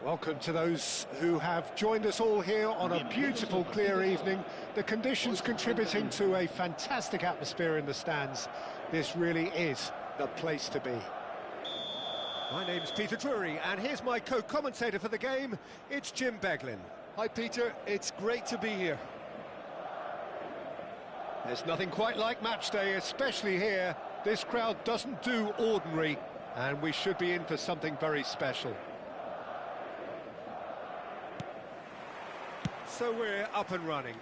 Welcome to those who have joined us all here on a beautiful, clear evening. The conditions contributing to a fantastic atmosphere in the stands. This really is the place to be. My name's Peter Drury, and here's my co-commentator for the game. It's Jim Beglin. Hi, Peter. It's great to be here. There's nothing quite like match day, especially here. This crowd doesn't do ordinary, and we should be in for something very special. So we're up and running.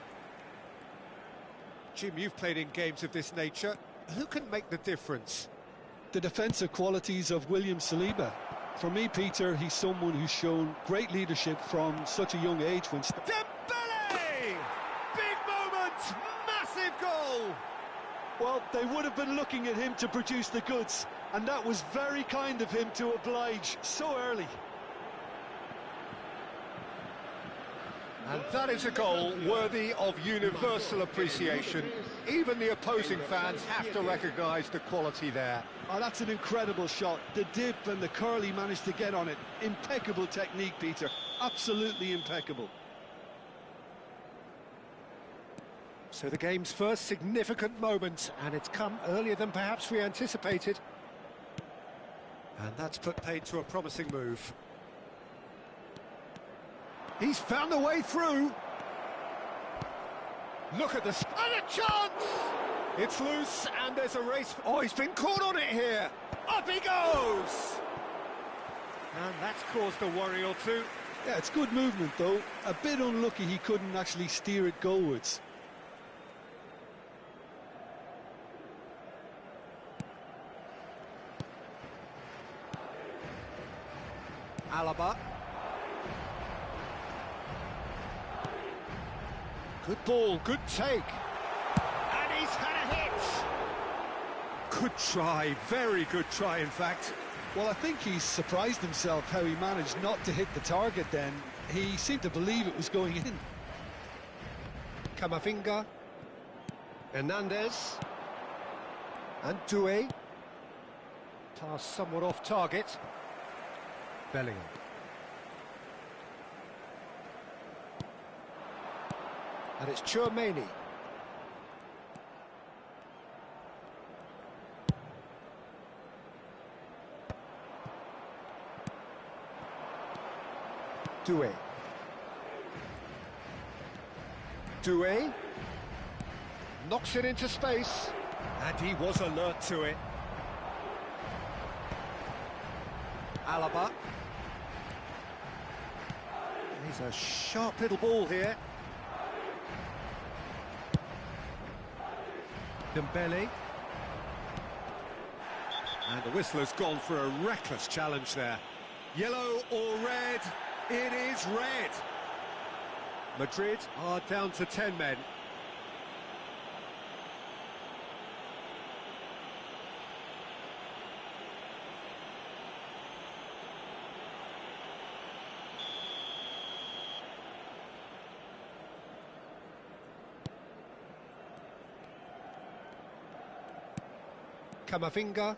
Jim, you've played in games of this nature. Who can make the difference? The defensive qualities of William Saliba. For me, Peter, he's someone who's shown great leadership from such a young age. Dembele! Big moment! Massive goal! Well, they would have been looking at him to produce the goods, and that was very kind of him to oblige so early. And that is a goal worthy of universal appreciation. Even the opposing fans have to recognise the quality there. Oh, that's an incredible shot. The dip and the curl he managed to get on it. Impeccable technique, Peter. Absolutely impeccable. So the game's first significant moment, and it's come earlier than perhaps we anticipated. And that's put paid to a promising move. He's found a way through. Look at this. And a chance! It's loose, and there's a race. Oh, he's been caught on it here. Up he goes! And that's caused a worry or two. Yeah, it's good movement, though. A bit unlucky he couldn't actually steer it goalwards. Alaba. Good ball, good take. And he's had a hit. Good try, very good try, in fact. Well, I think he's surprised himself how he managed not to hit the target then. He seemed to believe it was going in. Camavinga. Hernandez. And Doué. Pass somewhat off target. Bellingham. And it's Chouameni. Doué. Doué. Knocks it into space. And he was alert to it. Alaba. He's a sharp little ball here. Dembele. And the whistle has gone for a reckless challenge there. Yellow or red? It is red. Madrid are down to 10 men. Camavinga,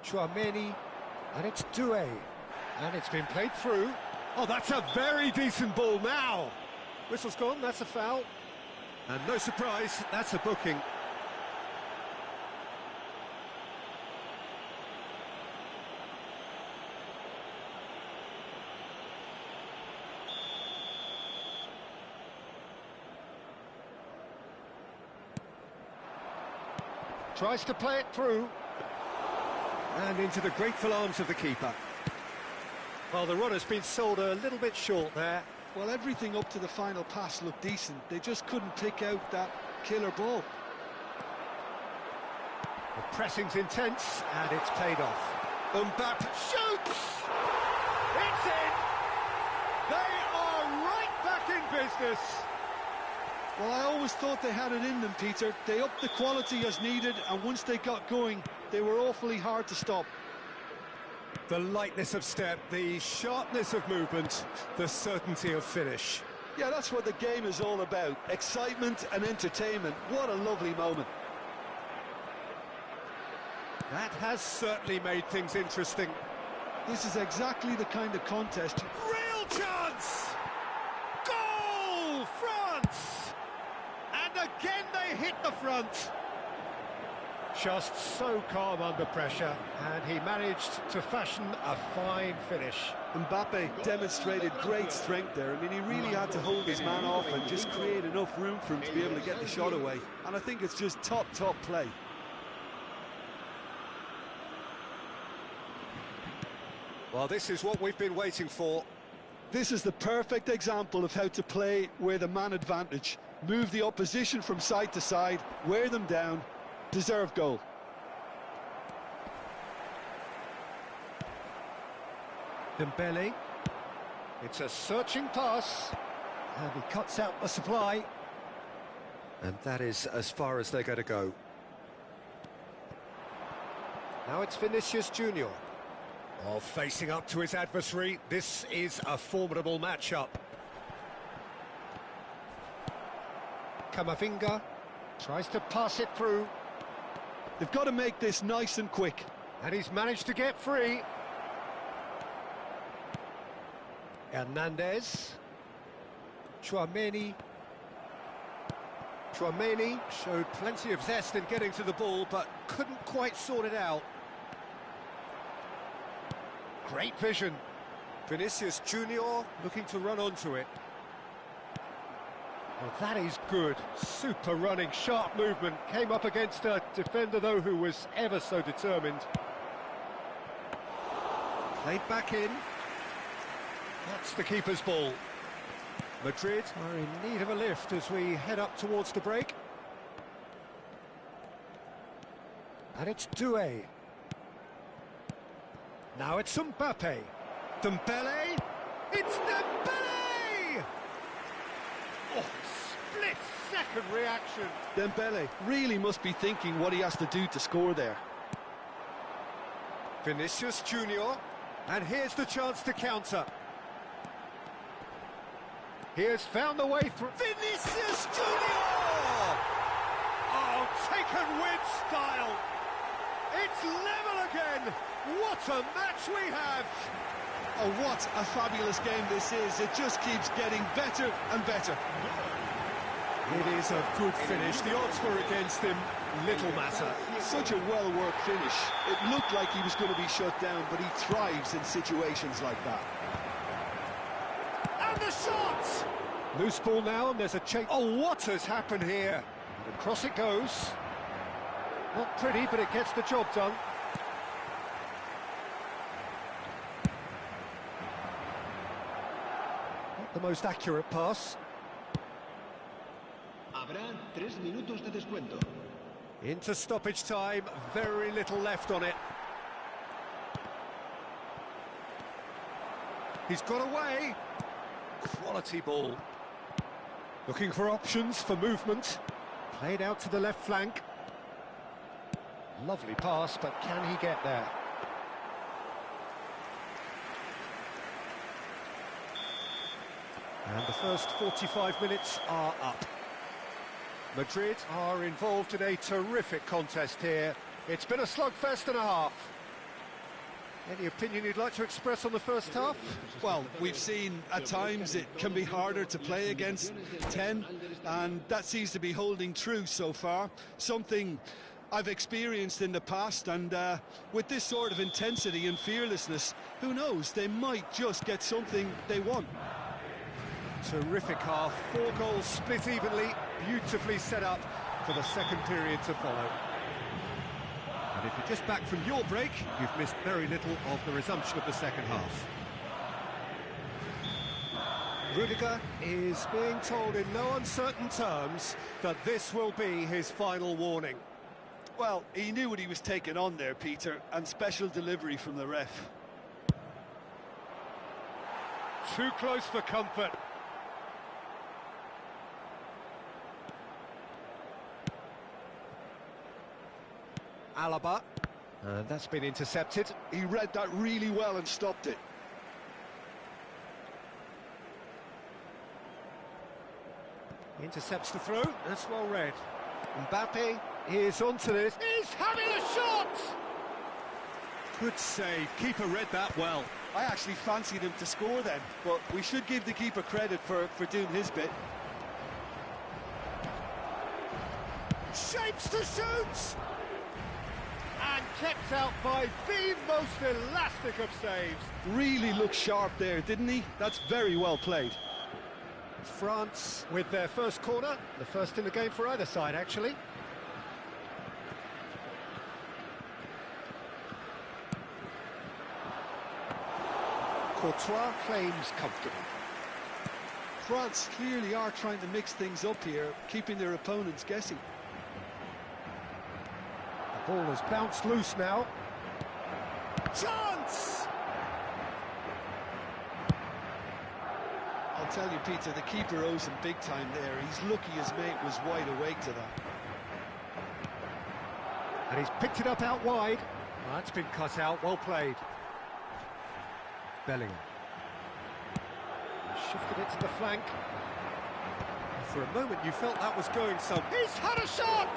Chouameni, and it's Doué, and it's been played through. Oh, that's a very decent ball now. Whistle's gone, that's a foul. And no surprise, that's a booking. Tries to play it through. And into the grateful arms of the keeper. Well, the runner's been sold a little bit short there. Well, everything up to the final pass looked decent. They just couldn't pick out that killer ball. The pressing's intense, and it's paid off. Mbappe shoots! It's in! They are right back in business. Well, I always thought they had it in them, Peter. They upped the quality as needed, and once they got going, they were awfully hard to stop. The lightness of step, the sharpness of movement, the certainty of finish. Yeah, that's what the game is all about. Excitement and entertainment. What a lovely moment. That has certainly made things interesting. This is exactly the kind of contest. Real chance! Goal, France! And again they hit the front. Just so calm under pressure, and he managed to fashion a fine finish. Mbappe demonstrated great strength there. I mean, he really had to hold his man off and just create enough room for him to be able to get the shot away. And I think it's just top play. Well, this is what we've been waiting for. This is the perfect example of how to play with a man advantage. Move the opposition from side to side, wear them down, deserved goal. Dembele. It's a searching pass, and he cuts out the supply. And that is as far as they're going to go. Now it's Vinicius Junior. While facing up to his adversary, this is a formidable matchup. Camavinga tries to pass it through. They've got to make this nice and quick. And he's managed to get free. Hernandez. Chouameni. Chouameni showed plenty of zest in getting to the ball, but couldn't quite sort it out. Great vision. Vinicius Junior looking to run onto it. Well, that is good. Super running, sharp movement. Came up against a defender, though, who was ever so determined. Played back in. That's the keeper's ball. Madrid are in need of a lift as we head up towards the break. And it's Doué. Now it's Mbappe. Dembele. It's Dembele! Oh, split-second reaction. Dembele really must be thinking what he has to do to score there. Vinicius Junior. And here's the chance to counter. He has found the way through. Vinicius Junior! Oh, taken with style. It's level again. What a match we have. Oh, what a fabulous game this is. It just keeps getting better and better. It is a good finish. The odds were against him. Little matter. Such a well-worked finish. It looked like he was going to be shut down, but he thrives in situations like that. And the shot! Loose ball now, and there's a change. Oh, what has happened here? And across it goes. Not pretty, but it gets the job done. Not the most accurate pass. Habrá 3 minutos de descuento. Into stoppage time, very little left on it. He's got away. Quality ball. Looking for options for movement. Played out to the left flank. Lovely pass, but can he get there? And the first 45 minutes are up. Madrid are involved in a terrific contest here. It's been a slugfest and a half. Any opinion you'd like to express on the first half? Well, we've seen at times it can be harder to play against 10, and that seems to be holding true so far. Something I've experienced in the past, and with this sort of intensity and fearlessness, who knows, they might just get something they want. Terrific half, 4 goals split evenly, beautifully set up for the second period to follow. And if you're just back from your break, you've missed very little of the resumption of the second half. Rudiger is being told in no uncertain terms that this will be his final warning. Well, he knew what he was taking on there, Peter, and special delivery from the ref. Too close for comfort. Alaba. And that's been intercepted. He read that really well and stopped it. Intercepts the throw. That's well read. Mbappe is onto this. He's having a shot! Good save. Keeper read that well. I actually fancied him to score then, but we should give the keeper credit for doing his bit. Shapes to shoot! And kept out by the most elastic of saves. Really looked sharp there, didn't he? That's very well played. France with their first corner, the first in the game for either side, actually. Courtois claims comfortable. France clearly are trying to mix things up here, keeping their opponents guessing. The ball has bounced loose now. Chance! I'll tell you, Peter, the keeper owes him big time there. He's lucky his mate was wide awake to that. And he's picked it up out wide. Well, that's been cut out, well played. Bellingham. Shifted it to the flank. For a moment you felt that was going some. He's had a shot!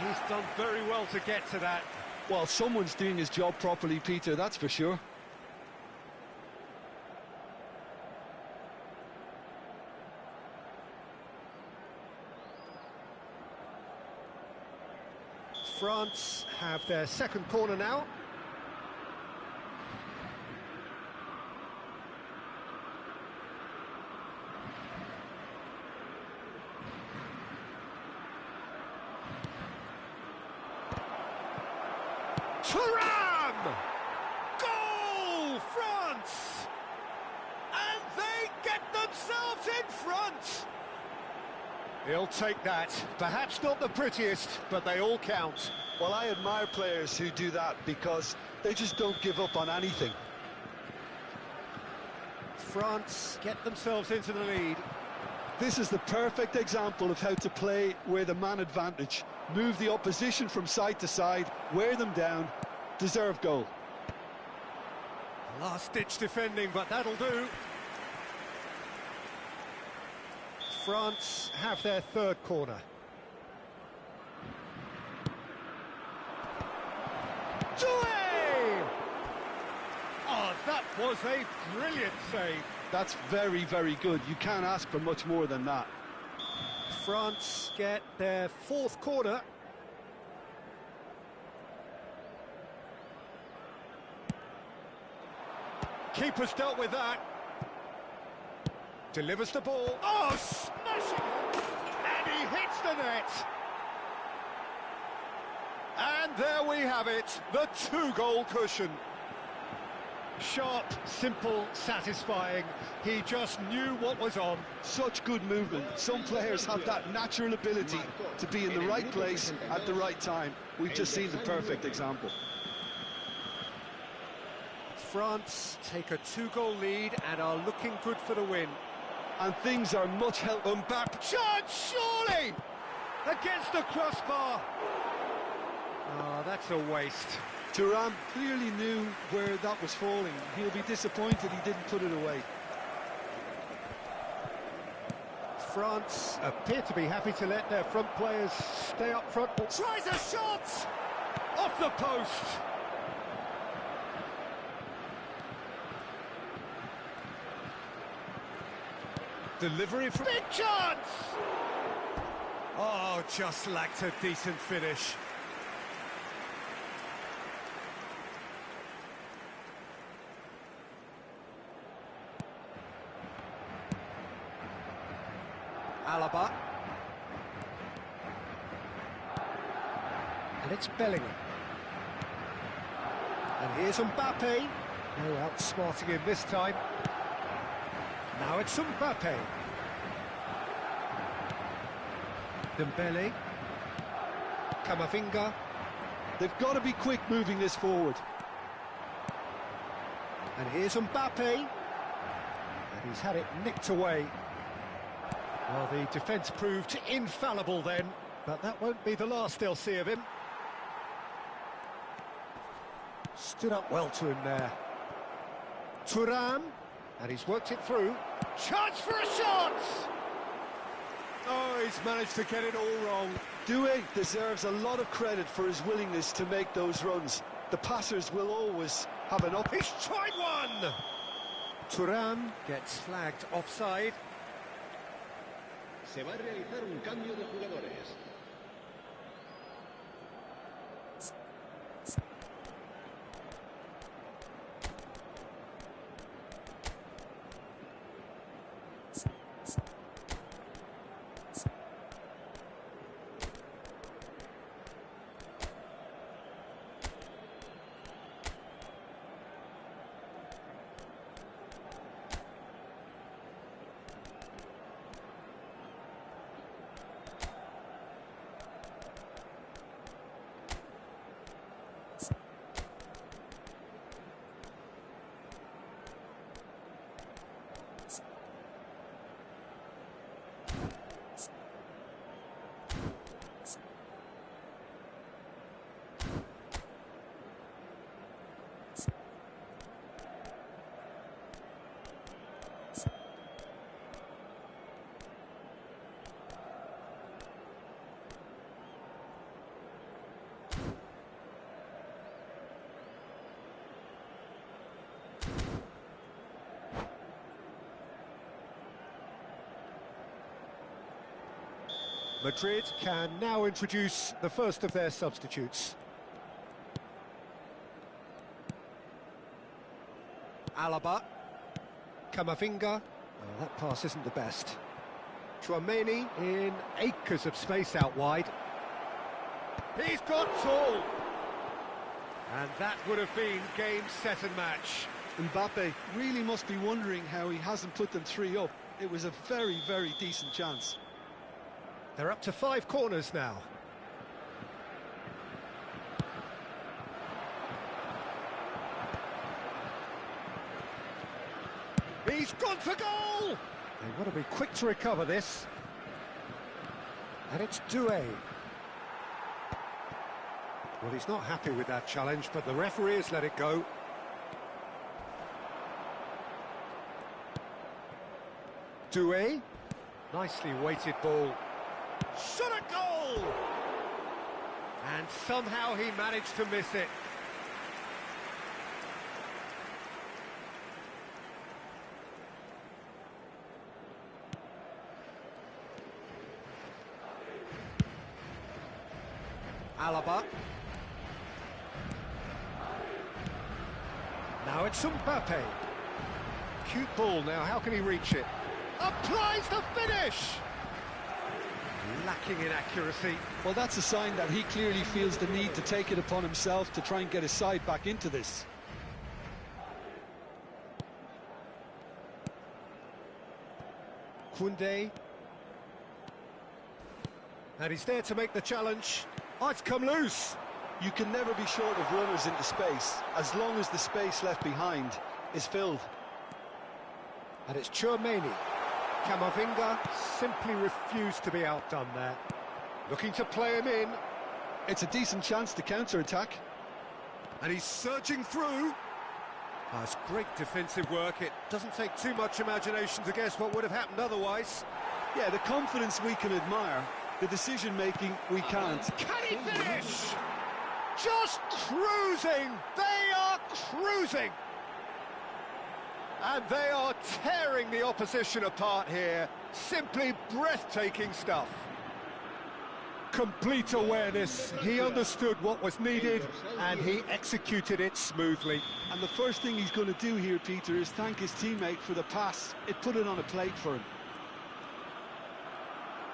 He's done very well to get to that. Well, someone's doing his job properly, Peter, that's for sure. France have their second corner now. Thuram! Goal, France! And they get themselves in front! He'll take that. Perhaps not the prettiest, but they all count. Well, I admire players who do that because they just don't give up on anything. France get themselves into the lead. This is the perfect example of how to play with a man advantage. Move the opposition from side to side, wear them down, deserve goal. Last-ditch defending, but that'll do. France have their third corner. Doué! Oh, that was a brilliant save. That's very, very good. You can't ask for much more than that. France get their fourth corner. Keeper's dealt with that. Delivers the ball. Oh, smashing! And he hits the net. And there we have it, the two-goal cushion. Sharp, simple, satisfying. He just knew what was on. Such good movement. Some players have that natural ability to be in the right place at the right time. We've just seen the perfect example. France take a two-goal lead and are looking good for the win. And things are much healthier. Mbappe, chance, surely! Against the crossbar. Oh, that's a waste. Thuram clearly knew where that was falling. He'll be disappointed he didn't put it away. France appear to be happy to let their front players stay up front. Tries a shot! Off the post! Delivery from... Big chance! Oh, just lacked a decent finish. Alaba. And it's Bellingham. And here's Mbappe. No outsmarting him this time. Now it's Mbappe. Dembele. Camavinga. They've got to be quick moving this forward. And here's Mbappe. And he's had it nicked away. Well, the defence proved infallible then, but that won't be the last they'll see of him. Stood up well to him there. Thuram, and he's worked it through. Chance for a shot! Oh, he's managed to get it all wrong. Doué deserves a lot of credit for his willingness to make those runs. The passers will always have an up. He's tried one! Thuram gets flagged offside. Se va a realizar un cambio de jugadores. Madrid can now introduce the first of their substitutes. Alaba, Camavinga. Oh, that pass isn't the best. Tchouaméni in acres of space out wide. He's got tall! And that would have been game, set and match. Mbappe really must be wondering how he hasn't put them 3 up. It was a very, very decent chance. They're up to 5 corners now. He's gone for goal! They want to be quick to recover this. And it's Doué. Well, he's not happy with that challenge, but the referee has let it go. Doué. Nicely weighted ball. Shot a goal! And somehow he managed to miss it. Alaba. Now it's Mbappe. Cute ball now, how can he reach it? Applies the finish! Lacking in accuracy. Well, that's a sign that he clearly feels the need to take it upon himself to try and get his side back into this. Koundé. And he's there to make the challenge. Oh, it's come loose. You can never be short of runners into space, as long as the space left behind is filled. And it's Tchouaméni. Camavinga simply refused to be outdone there. Looking to play him in. It's a decent chance to counter-attack. And he's surging through. Oh, it's great defensive work. It doesn't take too much imagination to guess what would have happened otherwise. Yeah, the confidence we can admire, the decision-making we can't. Can he finish? Just cruising! They are cruising! And they are tearing the opposition apart here. Simply breathtaking stuff. Complete awareness. He understood what was needed and he executed it smoothly. And the first thing he's going to do here, Peter, is thank his teammate for the pass. It put it on a plate for him.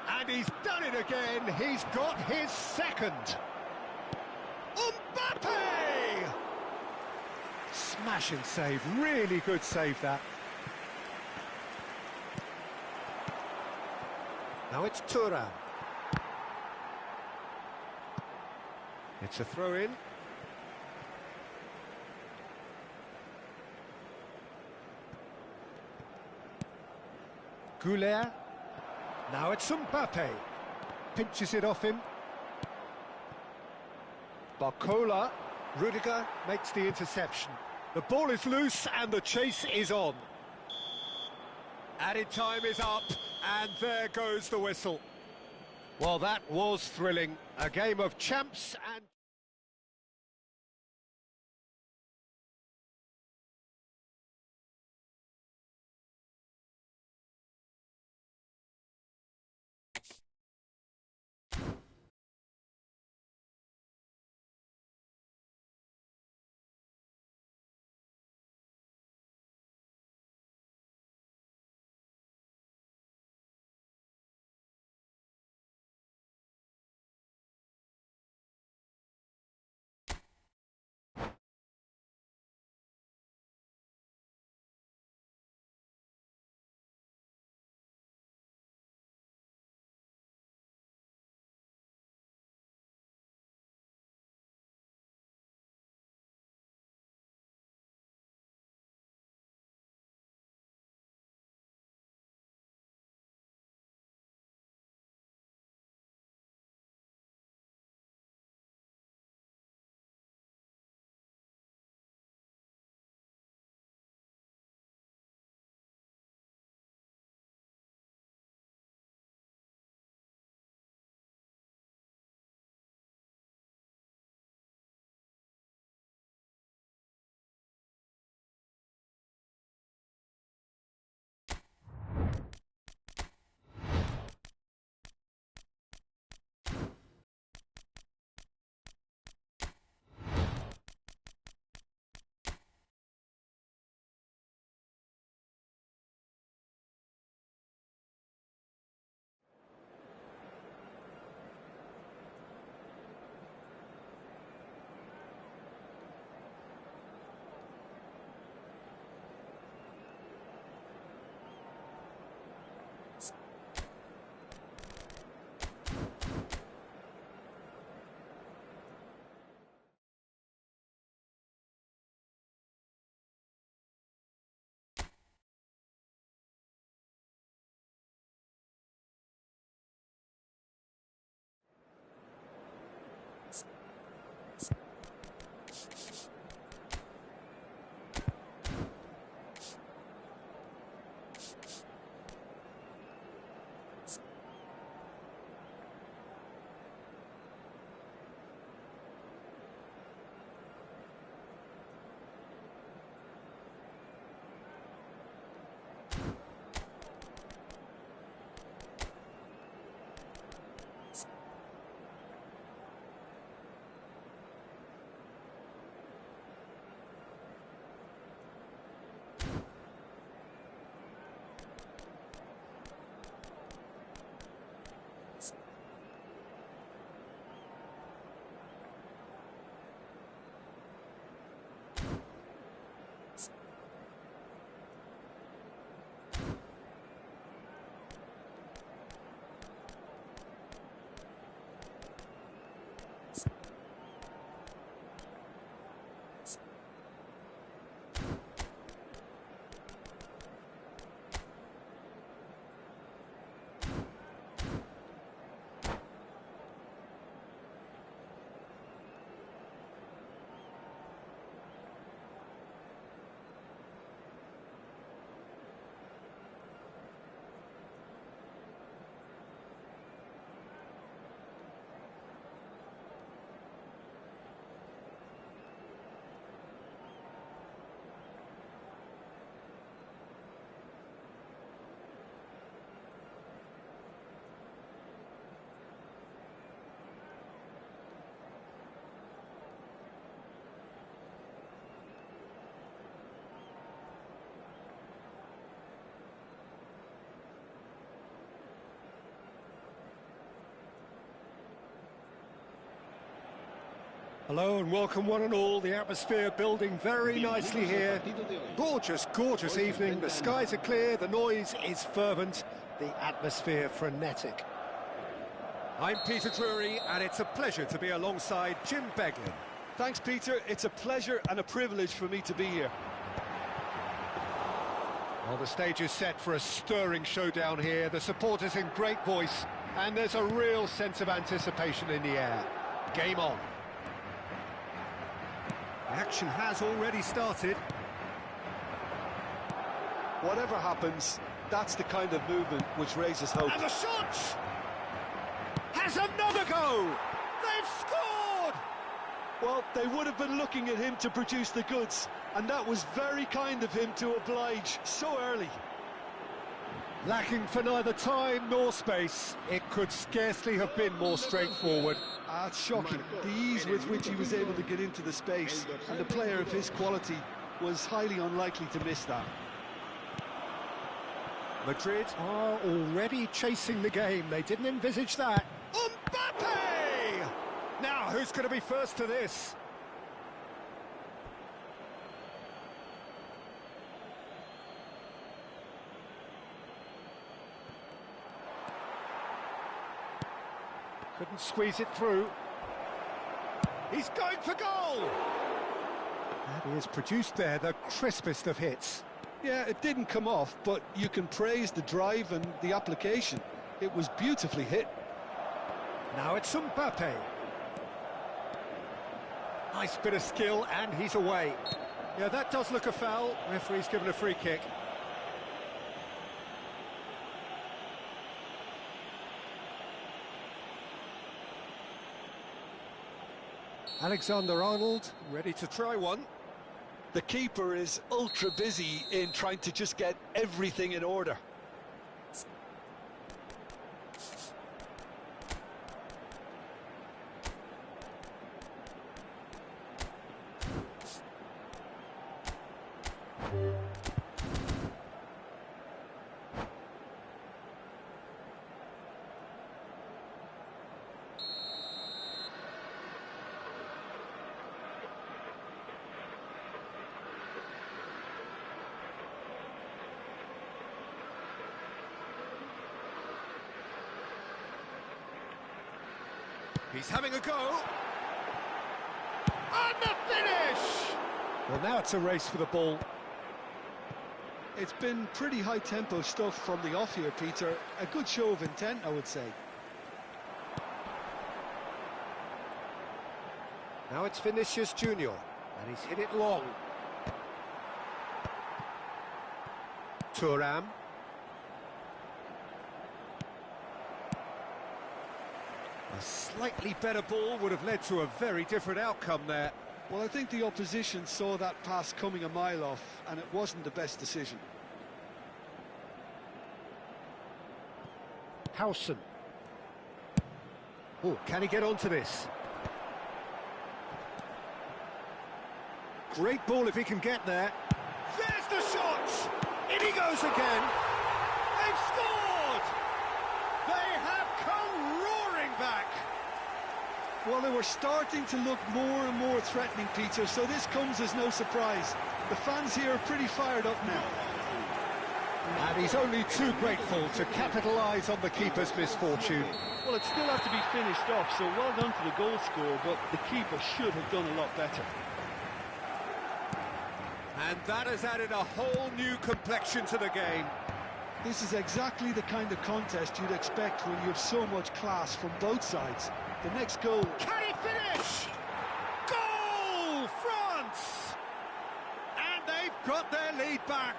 And he's done it again. He's got his second. Mbappe! Smashing save, really good save that. Now it's Thuram. It's a throw-in. Goulet. Now it's Mbappe. Pinches it off him. Barcola. Rudiger makes the interception. The ball is loose and the chase is on. Added time is up, and there goes the whistle. Well, that was thrilling. A game of champs and... Hello and welcome one and all. The atmosphere building very nicely here. Gorgeous, gorgeous evening. The skies are clear, the noise is fervent, the atmosphere frenetic. I'm Peter Drury and it's a pleasure to be alongside Jim Beglin. Thanks, Peter. It's a pleasure and a privilege for me to be here. Well, the stage is set for a stirring showdown here. The supporters in great voice and there's a real sense of anticipation in the air. Game on. The action has already started. Whatever happens, that's the kind of movement which raises hope. And the shot! Has another go! They've scored! Well, they would have been looking at him to produce the goods, and that was very kind of him to oblige so early. Lacking for neither time nor space. It could scarcely have been more straightforward. It's shocking, the ease with which he was able to get into the space, and a player of his quality was highly unlikely to miss that. Madrid are already chasing the game. They didn't envisage that. Mbappe! Now, who's going to be first to this? Couldn't squeeze it through. He's going for goal! And he has produced there the crispest of hits. Yeah, it didn't come off, but you can praise the drive and the application. It was beautifully hit. Now it's Mbappe. Nice bit of skill, and he's away. Yeah, that does look a foul. Referee's given a free kick. Alexander-Arnold, ready to try one. The keeper is ultra busy in trying to just get everything in order. He's having a go. And the finish! Well, now it's a race for the ball. It's been pretty high-tempo stuff from the off here, Peter. A good show of intent, I would say. Now it's Vinicius Junior, and he's hit it long. Thuram. A slightly better ball would have led to a very different outcome there. Well, I think the opposition saw that pass coming a mile off, and it wasn't the best decision. Howson. Oh, can he get onto this? Great ball if he can get there. There's the shot! In he goes again! They've scored! They have come roaring back! Well, they were starting to look more and more threatening, Peter, so this comes as no surprise. The fans here are pretty fired up now. And he's only too grateful to capitalise on the keeper's misfortune. Well, it still had to be finished off, so well done to the goal scorer, but the keeper should have done a lot better. And that has added a whole new complexion to the game. This is exactly the kind of contest you'd expect when you have so much class from both sides. The next goal... Can he finish? Goal! France! And they've got their lead back.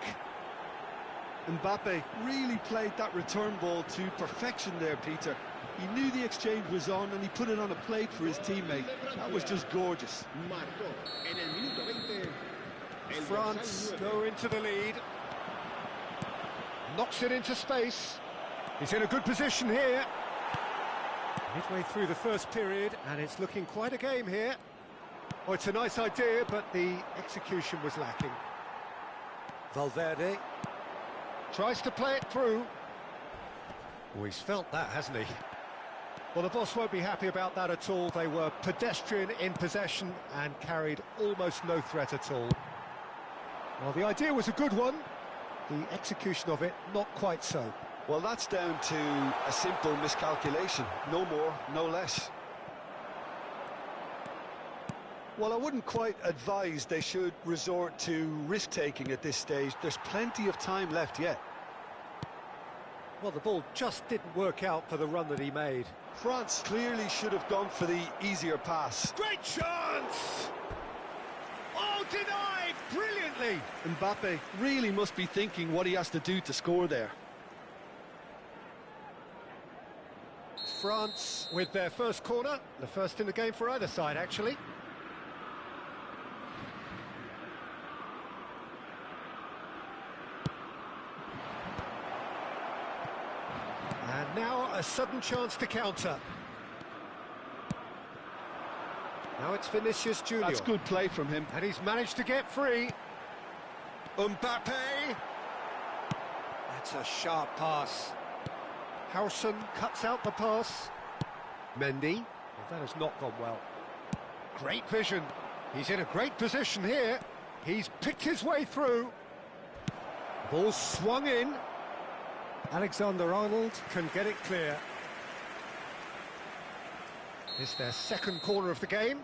Mbappe really played that return ball to perfection there, Peter. He knew the exchange was on and he put it on a plate for his teammate. That was just gorgeous. France go into the lead. Knocks it into space. He's in a good position here. Midway through the first period, and it's looking quite a game here. Oh, it's a nice idea, but the execution was lacking. Valverde Tries to play it through. Oh, he's felt that, hasn't he? Well, the boss won't be happy about that at all. They were pedestrian in possession and carried almost no threat at all. Well, the idea was a good one. The execution of it, not quite so. Well, that's down to a simple miscalculation. No more, no less. Well, I wouldn't quite advise they should resort to risk-taking at this stage. There's plenty of time left yet. Well, the ball just didn't work out for the run that he made. France clearly should have gone for the easier pass. Great chance! denied brilliantly. Mbappe really must be thinking what he has to do to score there. France with their first corner, the first in the game for either side, actually. And now a sudden chance to counter. Now it's Vinicius Junior. That's good play from him. And he's managed to get free. Mbappe. That's a sharp pass. Howson cuts out the pass. Mendy. Well, that has not gone well. Great vision. He's in a great position here. He's picked his way through. Ball swung in. Alexander-Arnold can get it clear. It's their second corner of the game.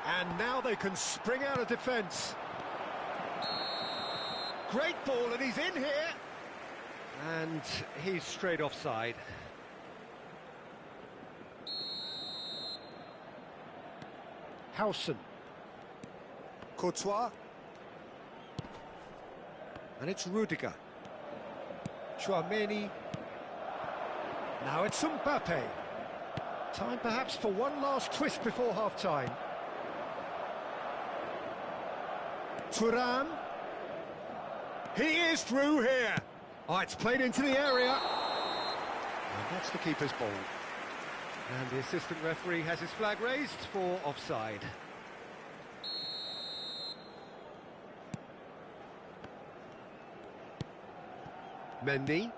And now they can spring out of defence. Great ball, and he's in here. And he's straight offside. Howson. Courtois. And it's Rudiger. Chouameni. Now it's Mbappe. Time perhaps for one last twist before half-time. Thuram. He is through here. Oh, it's played into the area. And that's the keeper's ball. And the assistant referee has his flag raised for offside. Mendy.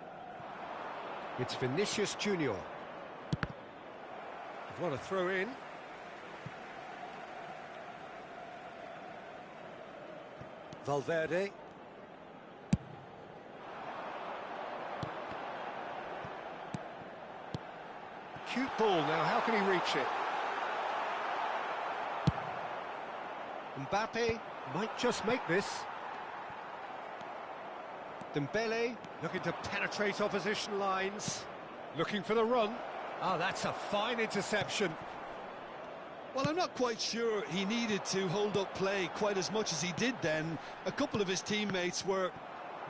It's Vinicius Junior. What a throw in. Valverde. Cute ball now, how can he reach it? Mbappe might just make this. Dembele looking to penetrate opposition lines. Looking for the run. Oh, that's a fine interception. Well, I'm not quite sure he needed to hold up play quite as much as he did then. A couple of his teammates were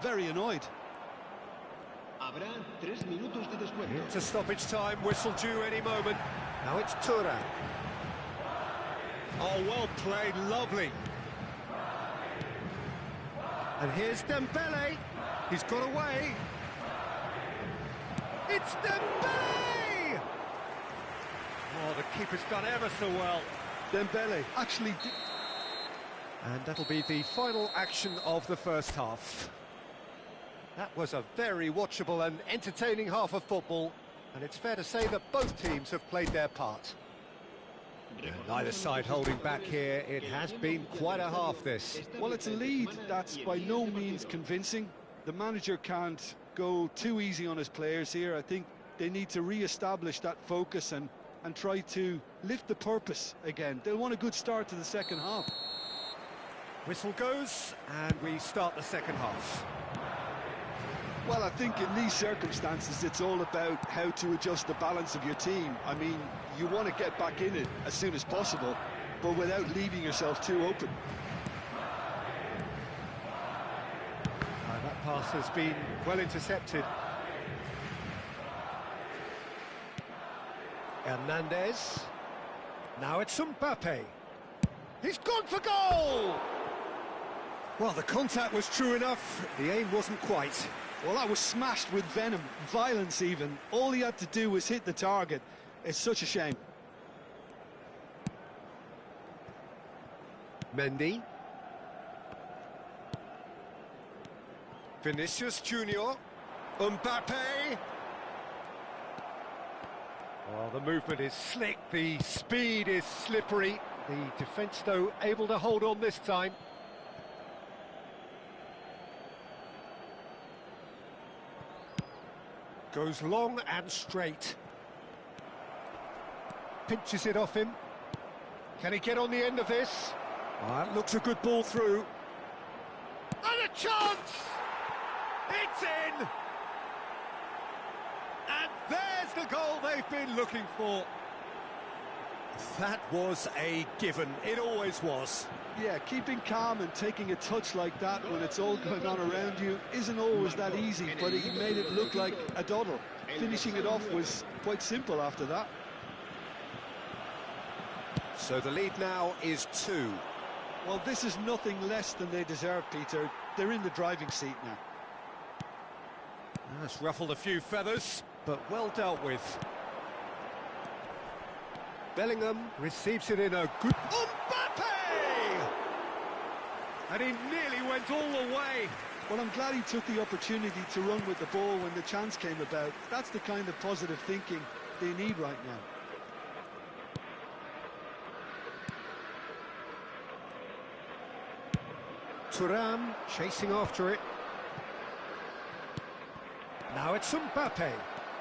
very annoyed. Habrá 3 minutos de descuento. Into stoppage time, whistle due any moment. Now it's Thuram. Oh, well played, lovely. And here's Dembele. He's got away. It's Dembele! Oh, the keeper's done ever so well. Dembele actually did. And that'll be the final action of the first half. That was a very watchable and entertaining half of football, and it's fair to say that both teams have played their part. Neither side holding back here. It has been quite a half, this. Well, it's a lead that's by no means convincing. The manager can't go too easy on his players here. I think they need to re-establish that focus and try to lift the purpose again. They'll want a good start to the second half. Whistle goes, and we start the second half. Well, I think in these circumstances, it's all about how to adjust the balance of your team. I mean, you want to get back in it as soon as possible, but without leaving yourself too open. That pass has been well intercepted. Hernandez. Now it's Mbappe. He's gone for goal! Well, the contact was true enough. The aim wasn't quite. Well, that was smashed with venom, violence even. All he had to do was hit the target. It's such a shame. Mendy. Vinicius Junior. Mbappe. Well, the movement is slick, the speed is slippery. The defence, though, able to hold on this time. Goes long and straight. Pinches it off him. Can he get on the end of this? Oh, that looks a good ball through. And a chance! It's in! the goal they've been looking for. That was a given. It always was. Yeah, keeping calm and taking a touch like that when it's all going on around you isn't always that easy, but he made it look like a doddle. Finishing it off was quite simple after that. So the lead now is 2. Well, this is nothing less than they deserve, Peter. They're in the driving seat now. That's ruffled a few feathers, but well dealt with. Bellingham receives it in a good... Mbappe! And he nearly went all the way. Well, I'm glad he took the opportunity to run with the ball when the chance came about. That's the kind of positive thinking they need right now. Thuram chasing after it. Now it's Mbappe.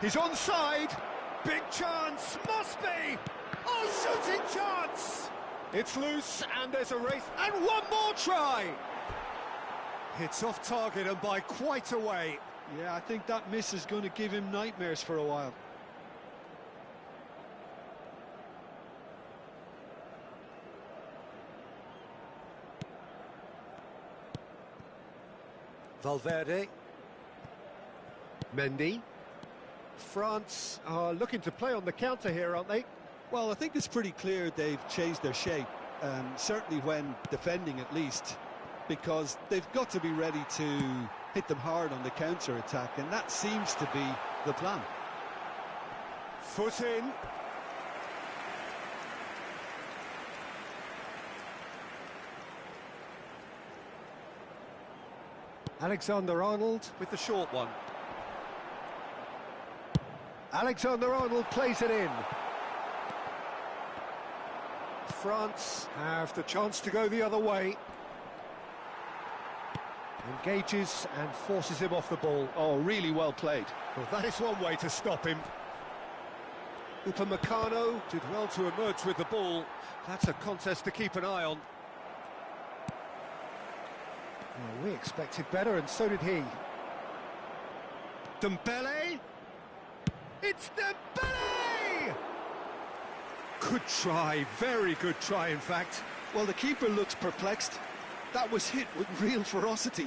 He's onside. Big chance, must be. Oh, shooting chance. It's loose and there's a race. And one more try. It's off target and by quite a way. Yeah, I think that miss is going to give him nightmares for a while. Valverde. Mendy. France are looking to play on the counter here, aren't they? Well, I think it's pretty clear they've changed their shape, certainly when defending at least, because they've got to be ready to hit them hard on the counter-attack, and that seems to be the plan. Foot in. Alexander-Arnold with the short one. Alexander-Arnold plays it in. France have the chance to go the other way. Engages and forces him off the ball. Oh, really well played. Well, that is one way to stop him. Upamecano did well to emerge with the ball. That's a contest to keep an eye on. Well, we expected better, and so did he. Dembele. It's Dembele! Good try, very good try, in fact. Well, the keeper looks perplexed. That was hit with real ferocity.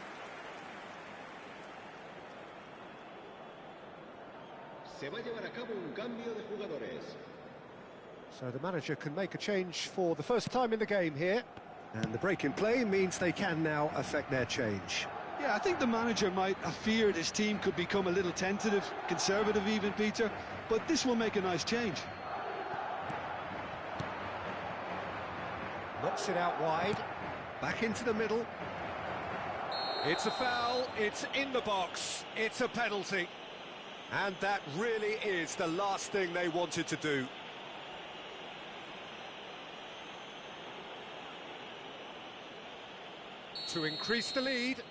Se va a llevar a cabo un cambio de jugadores. So the manager can make a change for the first time in the game here. And the break in play means they can now affect their change. Yeah, I think the manager might have feared his team could become a little tentative, conservative even, Peter, but this will make a nice change. Knocks it out wide, back into the middle. It's a foul, it's in the box, it's a penalty. And that really is the last thing they wanted to do. To increase the lead.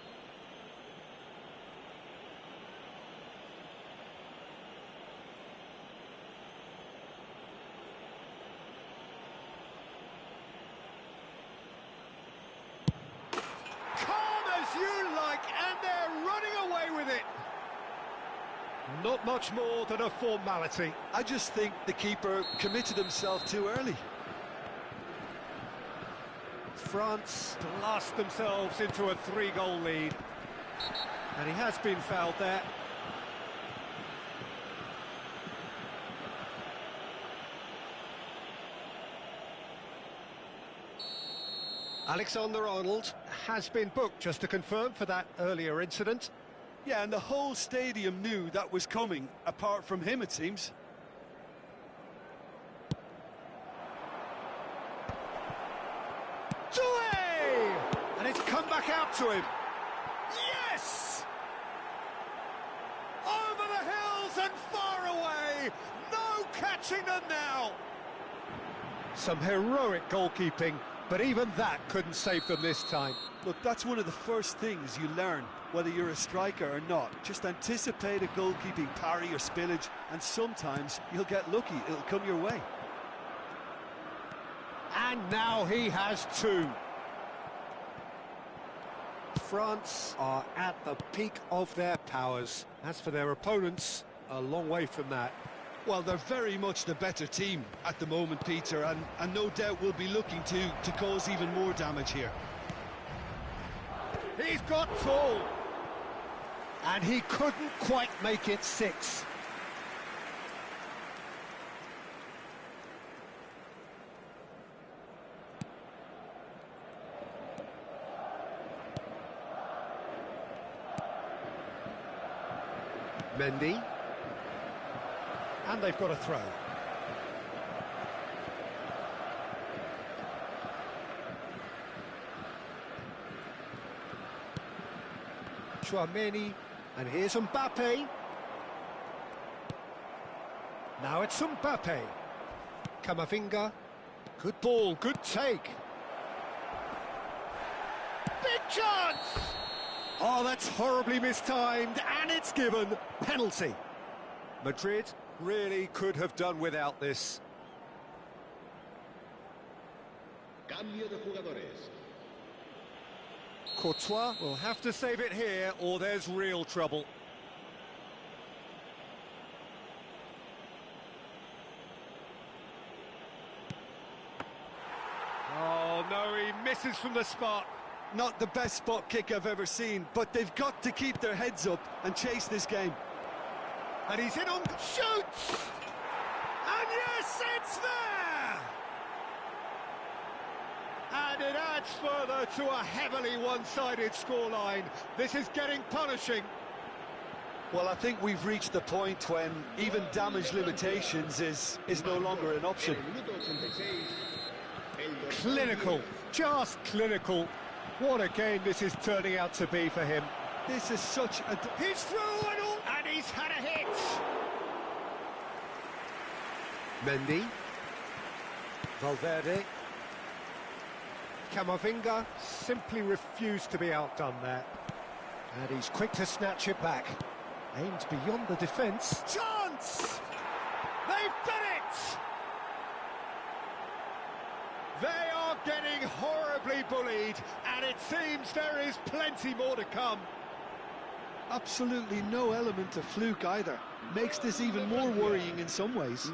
You like, and they're running away with it. Not much more than a formality. I just think the keeper committed himself too early. France blast themselves into a 3-goal lead. And he has been fouled there. Alexander-Arnold has been booked, just to confirm, for that earlier incident. Yeah, and the whole stadium knew that was coming, apart from him, it seems. Doué! And it's come back out to him. Yes! Over the hills and far away! No catching them now! Some heroic goalkeeping. But even that couldn't save them this time. Look, that's one of the first things you learn, whether you're a striker or not. Just anticipate a goalkeeping parry or spillage, and sometimes you'll get lucky, it'll come your way. And now he has 2. France are at the peak of their powers. As for their opponents, a long way from that. Well, they're very much the better team at the moment, Peter, and no doubt will be looking to cause even more damage here. He's got full. And he couldn't quite make it 6. Mendy. And they've got a throw. Chouameni, and here's Mbappe. Now it's Mbappe. Camavinga. Good ball, good take. Big chance! Oh, that's horribly mistimed, and it's given. Penalty. Madrid really could have done without this. Cambio de jugadores. Courtois will have to save it here, or there's real trouble. Oh, no, he misses from the spot. Not the best spot kick I've ever seen, but they've got to keep their heads up and chase this game. And he's in on... Shoots! And yes, it's there! And it adds further to a heavily one-sided scoreline. This is getting punishing. Well, I think we've reached the point when even damage limitations is no longer an option. Clinical, just clinical. What a game this is turning out to be for him. This is such a... He's through and all, and he's had a hit. Mendy. Valverde. Camavinga simply refused to be outdone there. And he's quick to snatch it back. Aimed beyond the defence. Chance! They've done it! They are getting horribly bullied, and it seems there is plenty more to come. Absolutely no element of fluke either. Makes this even more worrying in some ways.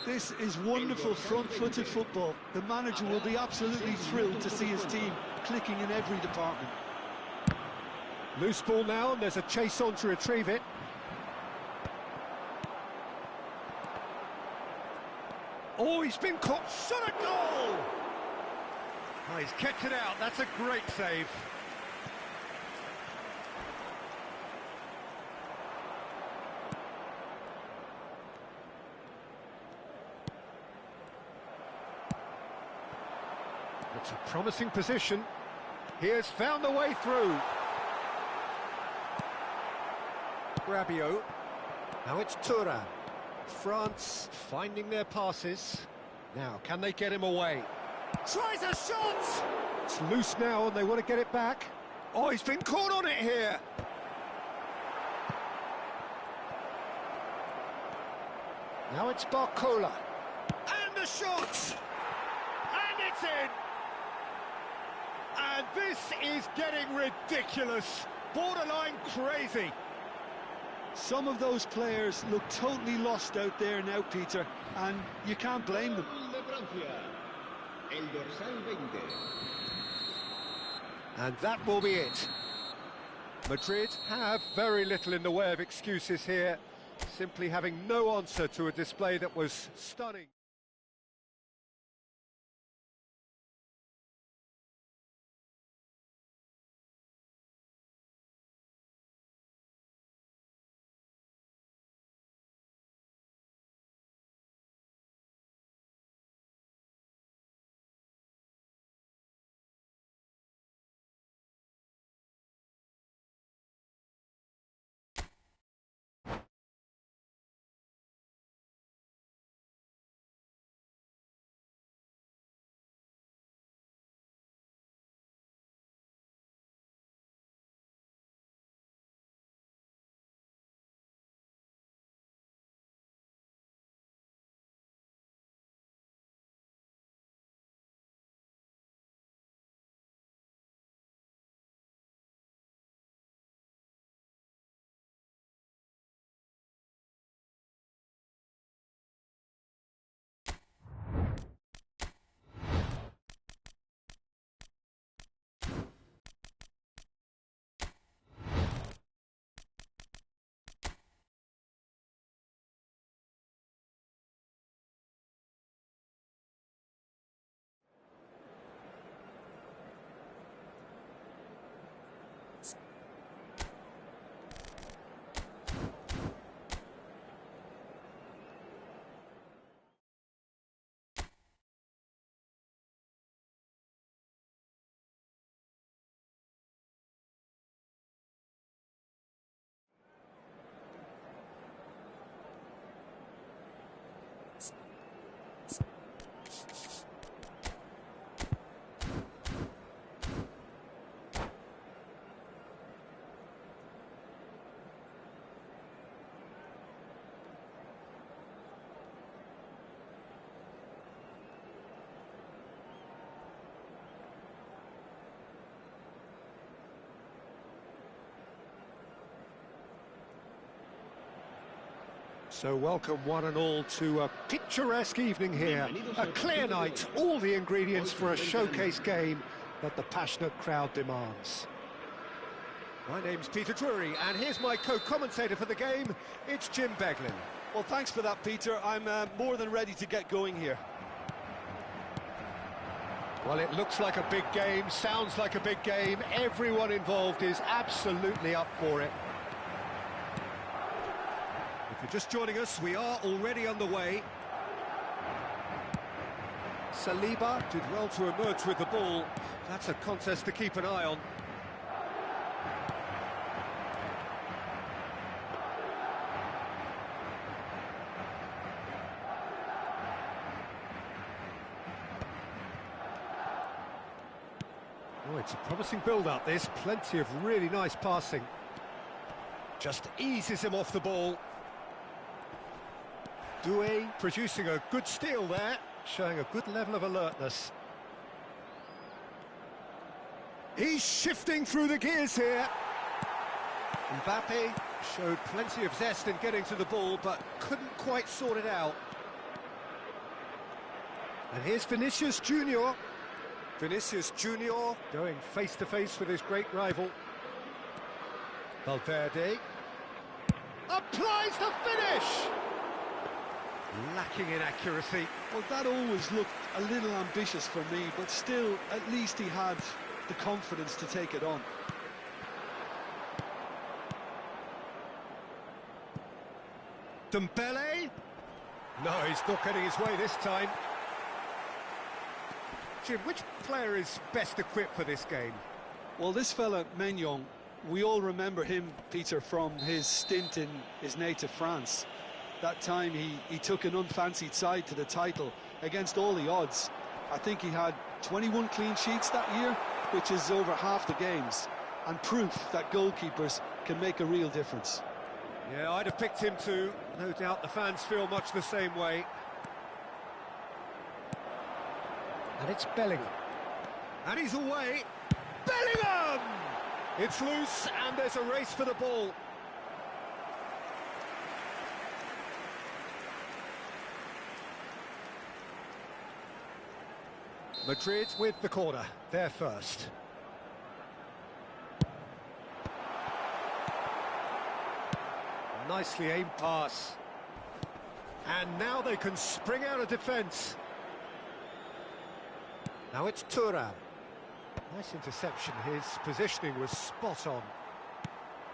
This is wonderful front-footed football. The manager will be absolutely thrilled to see his team clicking in every department. Loose ball now, and there's a chase on to retrieve it. Oh, he's been caught. Shot a goal! Oh, he's kept it out. That's a great save. It's a promising position. He has found the way through. Rabiot. Now it's Thuram. France finding their passes. Now, can they get him away? Tries a shot! It's loose now and they want to get it back. Oh, he's been caught on it here. Now it's Barcola. And the shot! And it's in! And this is getting ridiculous. Borderline crazy. Some of those players look totally lost out there now, Peter, and you can't blame them. And that will be it. Madrid have very little in the way of excuses here, simply having no answer to a display that was stunning. So welcome one and all to a picturesque evening here. A clear night, all the ingredients for a showcase game that the passionate crowd demands. My name's Peter Drury, and here's my co-commentator for the game, it's Jim Beglin. Well, thanks for that, Peter. I'm more than ready to get going here. Well, it looks like a big game, sounds like a big game. Everyone involved is absolutely up for it. If you're just joining us, we are already underway. Saliba did well to emerge with the ball. That's a contest to keep an eye on. Oh, it's a promising build-up, this. Plenty of really nice passing. Just eases him off the ball. Doué producing a good steal there, showing a good level of alertness. He's shifting through the gears here. Mbappe showed plenty of zest in getting to the ball, but couldn't quite sort it out. And here's Vinicius Junior. Vinicius Junior going face-to-face with his great rival. Valverde applies the finish! Lacking in accuracy. Well, that always looked a little ambitious for me, but still, at least he had the confidence to take it on. Dembele? No, he's not getting his way this time. Jim, which player is best equipped for this game? Well, this fella, Maignan, we all remember him, Peter, from his stint in his native France. That time he took an unfancied side to the title against all the odds. I think he had 21 clean sheets that year, which is over half the games, and proof that goalkeepers can make a real difference. Yeah, I'd have picked him too. No doubt the fans feel much the same way. And it's Bellingham. And he's away. Bellingham! It's loose, and there's a race for the ball. Madrid with the corner, they're first. Nicely aimed pass. And now they can spring out of defence. Now it's Thuram. Nice interception, his positioning was spot on.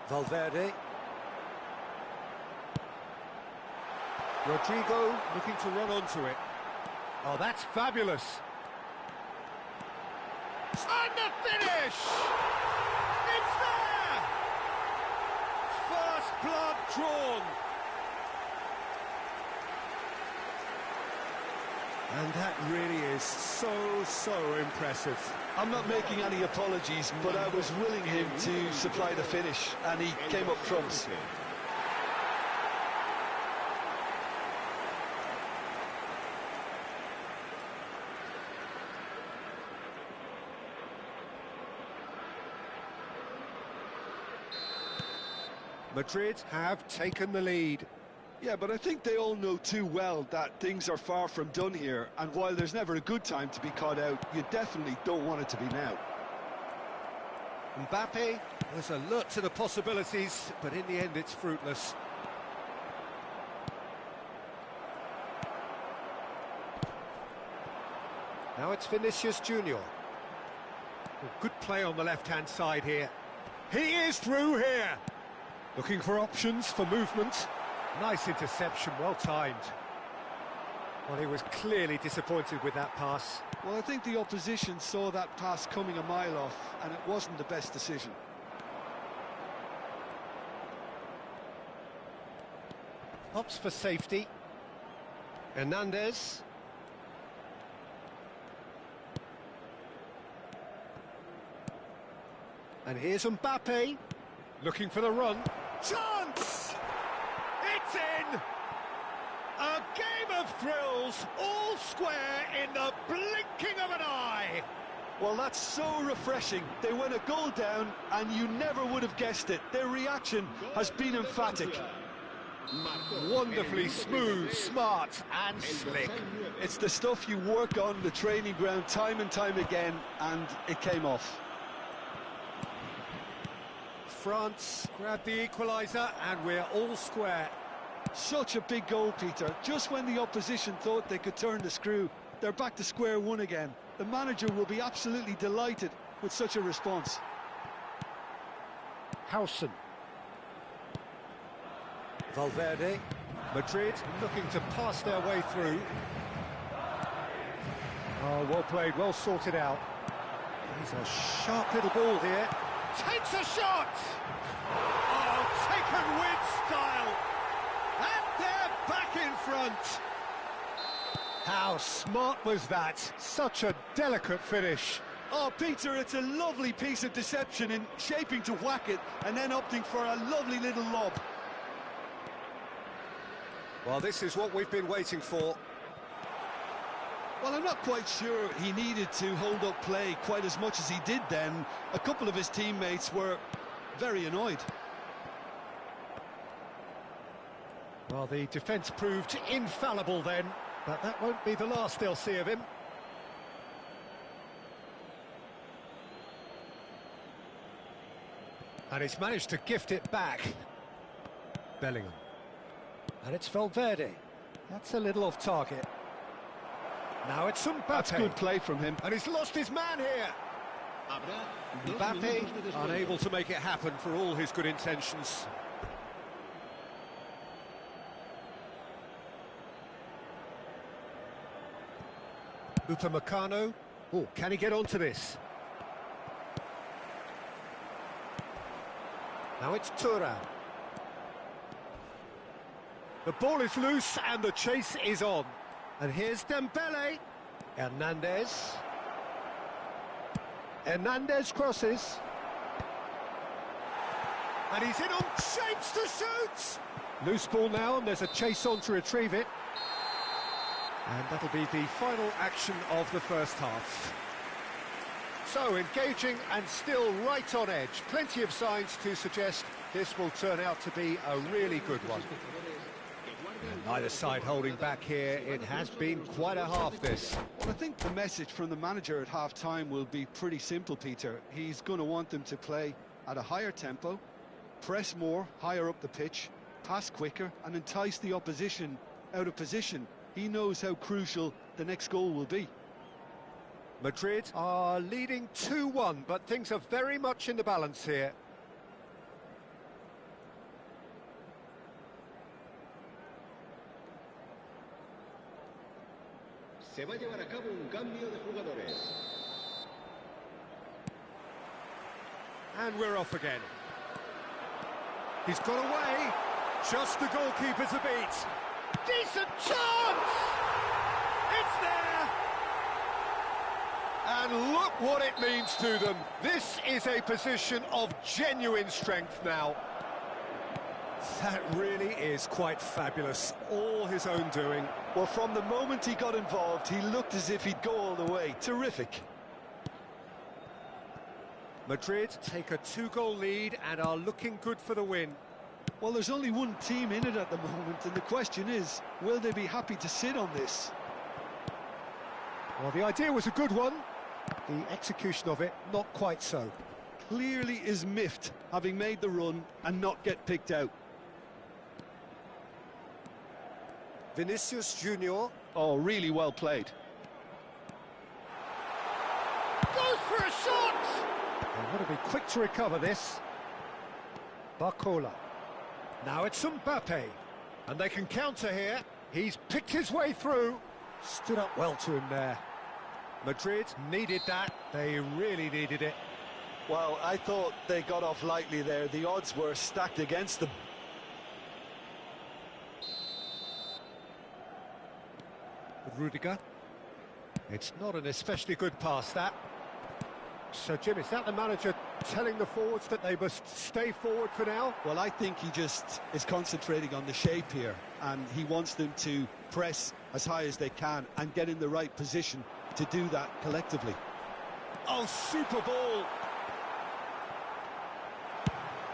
Valverde. Rodrigo looking to run onto it. Oh, that's fabulous. And the finish! It's there! First blood drawn. And that really is so impressive. I'm not making any apologies, but I was willing him to supply the finish, and he came up trumps. Madrid have taken the lead. Yeah, but I think they all know too well that things are far from done here, and while there's never a good time to be caught out, you definitely don't want it to be now. Mbappe was alert to the possibilities, but in the end it's fruitless. Now it's Vinicius Junior. Well, good play on the left-hand side here. He is through here. Looking for options for movement. Nice interception, well timed. Well, he was clearly disappointed with that pass. Well, I think the opposition saw that pass coming a mile off, and it wasn't the best decision. Opts for safety. Hernandez. And here's Mbappe, looking for the run. Chance! It's in! A game of thrills, all square in the blinking of an eye. Well, that's so refreshing. They went a goal down, and you never would have guessed it. Their reaction has been emphatic. Wonderfully smooth, smart and slick. It's the stuff you work on the training ground time and time again, and it came off. France grab the equaliser and we're all square. Such a big goal, Peter. Just when the opposition thought they could turn the screw, they're back to square one again. The manager will be absolutely delighted with such a response. Howson. Valverde. Madrid looking to pass their way through. Oh, well played, well sorted out. He's a sharp little ball here. Takes a shot! Oh, taken with style! And they're back in front! How smart was that? Such a delicate finish. Oh, Peter, it's a lovely piece of deception in shaping to whack it and then opting for a lovely little lob. Well, this is what we've been waiting for. Well, I'm not quite sure he needed to hold up play quite as much as he did then. A couple of his teammates were very annoyed. Well, the defence proved infallible then, but that won't be the last they'll see of him. And he's managed to gift it back. Bellingham. And it's Valverde. That's a little off target. Now it's Mbappe. That's good play from him. And he's lost his man here. Mbappe unable to make it happen for all his good intentions. Upamecano. Oh, can he get onto this? Now it's Thuram. The ball is loose and the chase is on. And here's Dembele. Hernandez. Hernandez crosses. And he's in on shapes to shoot! Loose ball now, and there's a chase on to retrieve it. And that'll be the final action of the first half. So, engaging and still right on edge. Plenty of signs to suggest this will turn out to be a really good one. And neither side holding back here. It has been quite a half, this. Well, I think the message from the manager at half-time will be pretty simple, Peter. He's going to want them to play at a higher tempo, press more, higher up the pitch, pass quicker, and entice the opposition out of position. He knows how crucial the next goal will be. Madrid are leading 2-1, but things are very much in the balance here. Se va a llevar a cabo un cambio de jugadores. And we're off again. He's got away. Just the goalkeeper to beat. Decent chance! It's there! And look what it means to them. This is a position of genuine strength now. That really is quite fabulous. All his own doing. Well, from the moment he got involved, he looked as if he'd go all the way. Terrific. Madrid take a 2-goal lead and are looking good for the win. Well, there's only one team in it at the moment, and the question is, will they be happy to sit on this? Well, the idea was a good one. The execution of it, not quite so. Clearly is miffed, having made the run and not get picked out. Vinicius Junior. Oh, really well played. Goes for a shot! They've got to be quick to recover this. Barcola. Now it's Mbappe. And they can counter here. He's picked his way through. Stood up well to him there. Madrid needed that. They really needed it. Well, I thought they got off lightly there. The odds were stacked against them. Rudiger. It's not an especially good pass, that. So, Jim, is that the manager telling the forwards that they must stay forward for now? Well, I think he just is concentrating on the shape here, and he wants them to press as high as they can and get in the right position to do that collectively. Oh, super ball!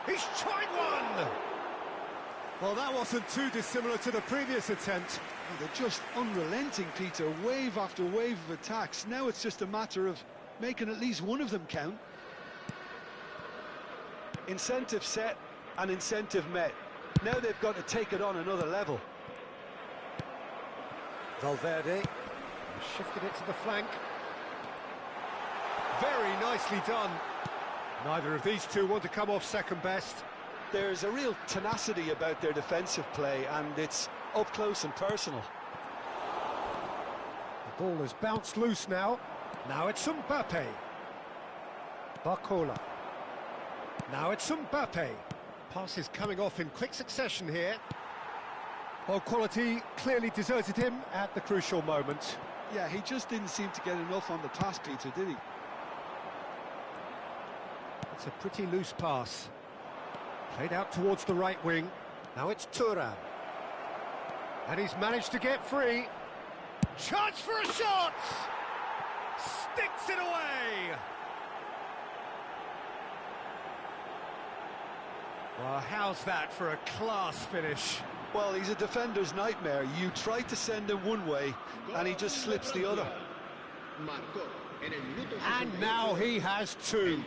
He's tried one! Well, that wasn't too dissimilar to the previous attempt. Oh, they're just unrelenting, Peter. Wave after wave of attacks. Now it's just a matter of making at least one of them count. Incentive set and incentive met. Now they've got to take it on another level. Valverde shifted it to the flank. Very nicely done. Neither of these two want to come off second best. There's a real tenacity about their defensive play, and it's up close and personal. The ball has bounced loose now. Now it's Mbappe. Barcola. Now it's Mbappe. Passes coming off in quick succession here. Well, quality clearly deserted him at the crucial moment. Yeah, he just didn't seem to get enough on the pass, Peter, did he? It's a pretty loose pass. Played out towards the right wing. Now it's Thuram. And he's managed to get free. Chance for a shot! Sticks it away! Well, how's that for a class finish? Well, he's a defender's nightmare. You try to send him one way, and he just slips the other. And now he has two.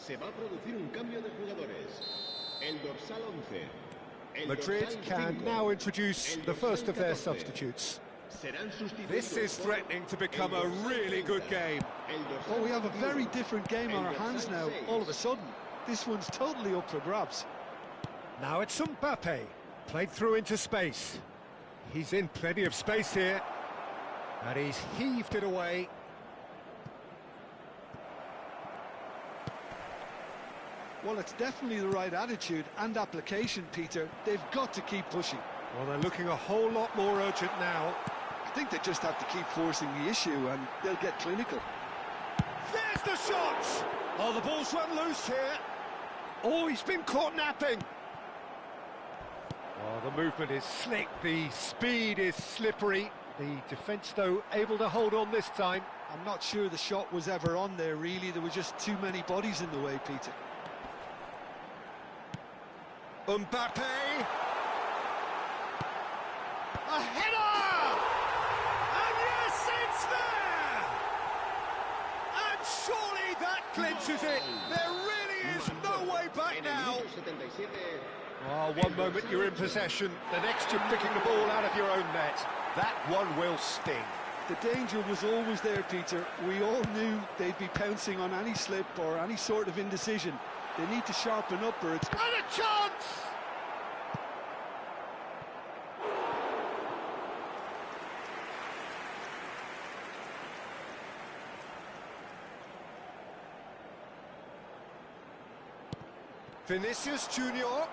Se va a producir un cambio de jugadores. El dorsal 11. El Madrid dorsal can 5. now introduce El the first of their dorsal 14. substitutes. Serán sustituidos This is por threatening to become el a dorsal really 30. good game. El dorsal Well, we have a 21. very different game on our hands now, all of a sudden. This one's totally up for grabs. Now it's Mbappe. Played through into space. He's in plenty of space here. And he's heaved it away. Well, it's definitely the right attitude and application, Peter. They've got to keep pushing. Well, they're looking a whole lot more urgent now. I think they just have to keep forcing the issue, and they'll get clinical. There's the shot! Oh, the ball's run loose here. Oh, he's been caught napping. Oh, the movement is slick, the speed is slippery. The defence, though, able to hold on this time. I'm not sure the shot was ever on there, really. There were just too many bodies in the way, Peter. Mbappe! A header! And yes, it's there! And surely that clinches it. There really is no way back En el now. minuto 77. Oh, one moment you're in possession, the next you're picking the ball out of your own net. That one will sting. The danger was always there, Peter. We all knew they'd be pouncing on any slip or any sort of indecision. They need to sharpen up or it's... And a chance! Vinicius Junior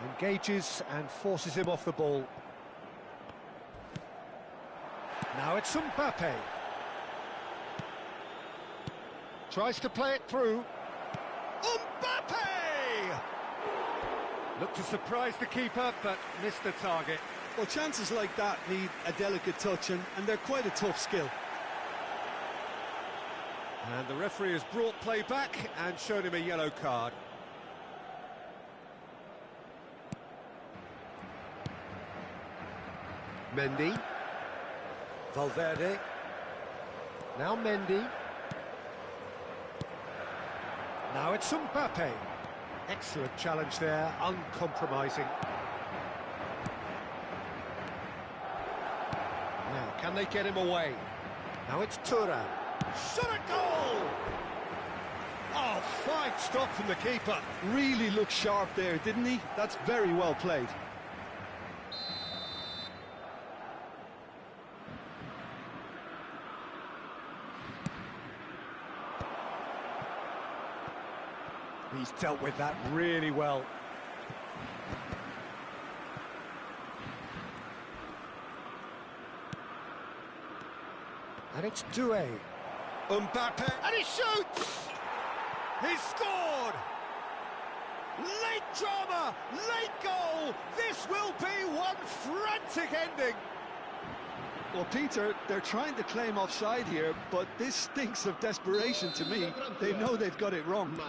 engages and forces him off the ball. Now it's Mbappe. Tries to play it through. Mbappe! Looked to surprise the keeper, but missed the target. Well, chances like that need a delicate touch, and they're quite a tough skill. And the referee has brought play back and shown him a yellow card. Mendy. Valverde. Now Mendy. Now it's Mbappe. Excellent challenge there, uncompromising. Now, can they get him away? Now it's Thuram. Shot a goal! Oh, fine stop from the keeper. Really looked sharp there, didn't he? That's very well played. He's dealt with that really well. it's Doué. Mbappe, and he shoots! He's scored! Late drama, late goal! This will be one frantic ending! Well, Peter, they're trying to claim offside here, but this stinks of desperation to me. They know they've got it wrong.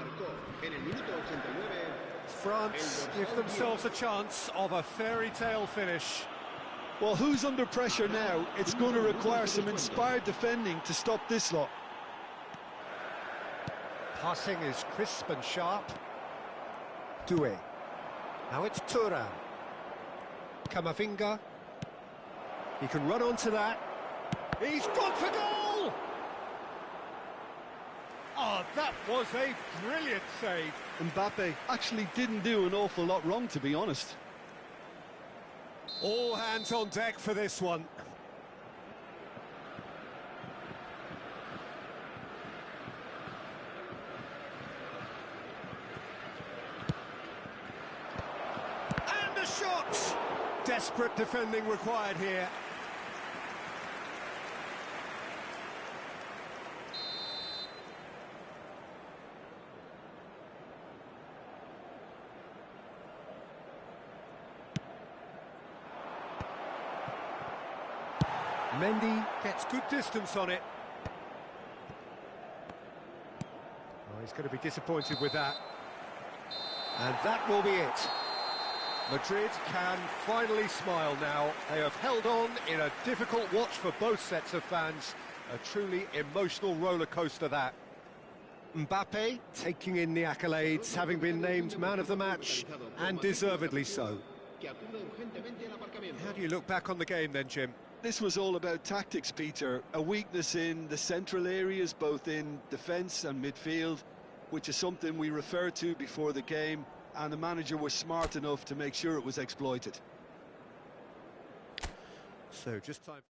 France give themselves a chance of a fairy tale finish. Well, who's under pressure now? It's going to require some inspired defending to stop this lot. Passing is crisp and sharp. Doué. Now it's Thuram. Camavinga. He can run onto that. He's gone for goal! Oh, that was a brilliant save. Mbappe actually didn't do an awful lot wrong, to be honest. All hands on deck for this one. And the shot! Desperate defending required here. Mendy. Gets good distance on it. Oh, he's going to be disappointed with that. And that will be it. Madrid can finally smile now. They have held on in a difficult watch for both sets of fans. A truly emotional roller coaster, that. Mbappe taking in the accolades, having been named man of the match, and deservedly so. How do you look back on the game then, Jim? This was all about tactics, Peter. A weakness in the central areas, both in defence and midfield, which is something we referred to before the game, and the manager was smart enough to make sure it was exploited. So just time.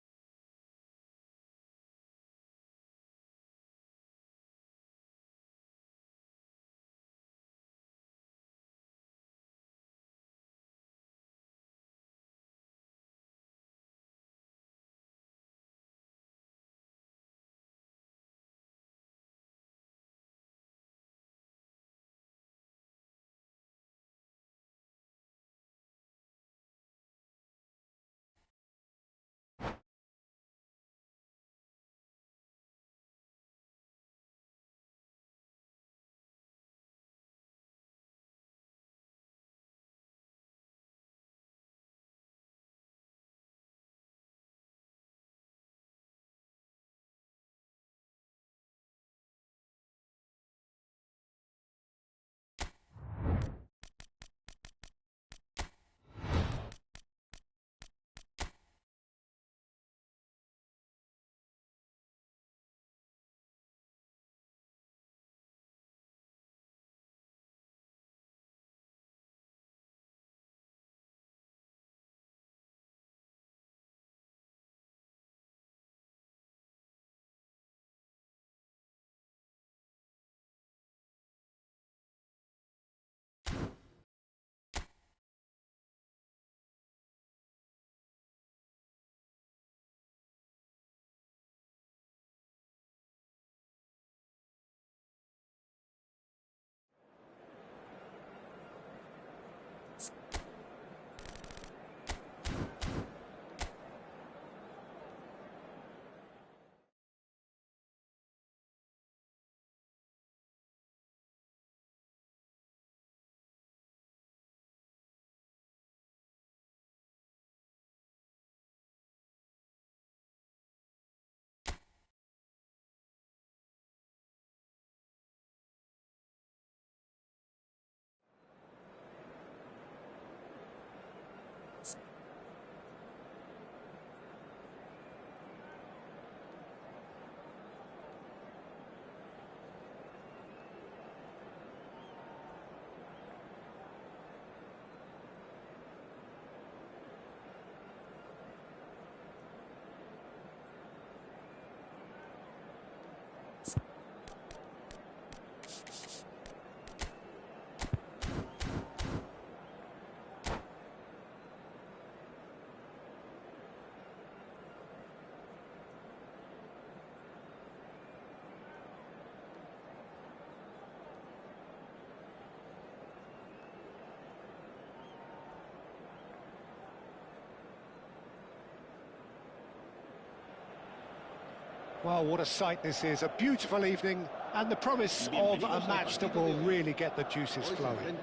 Well, what a sight this is, a beautiful evening, and the promise of a match that will really get the juices flowing.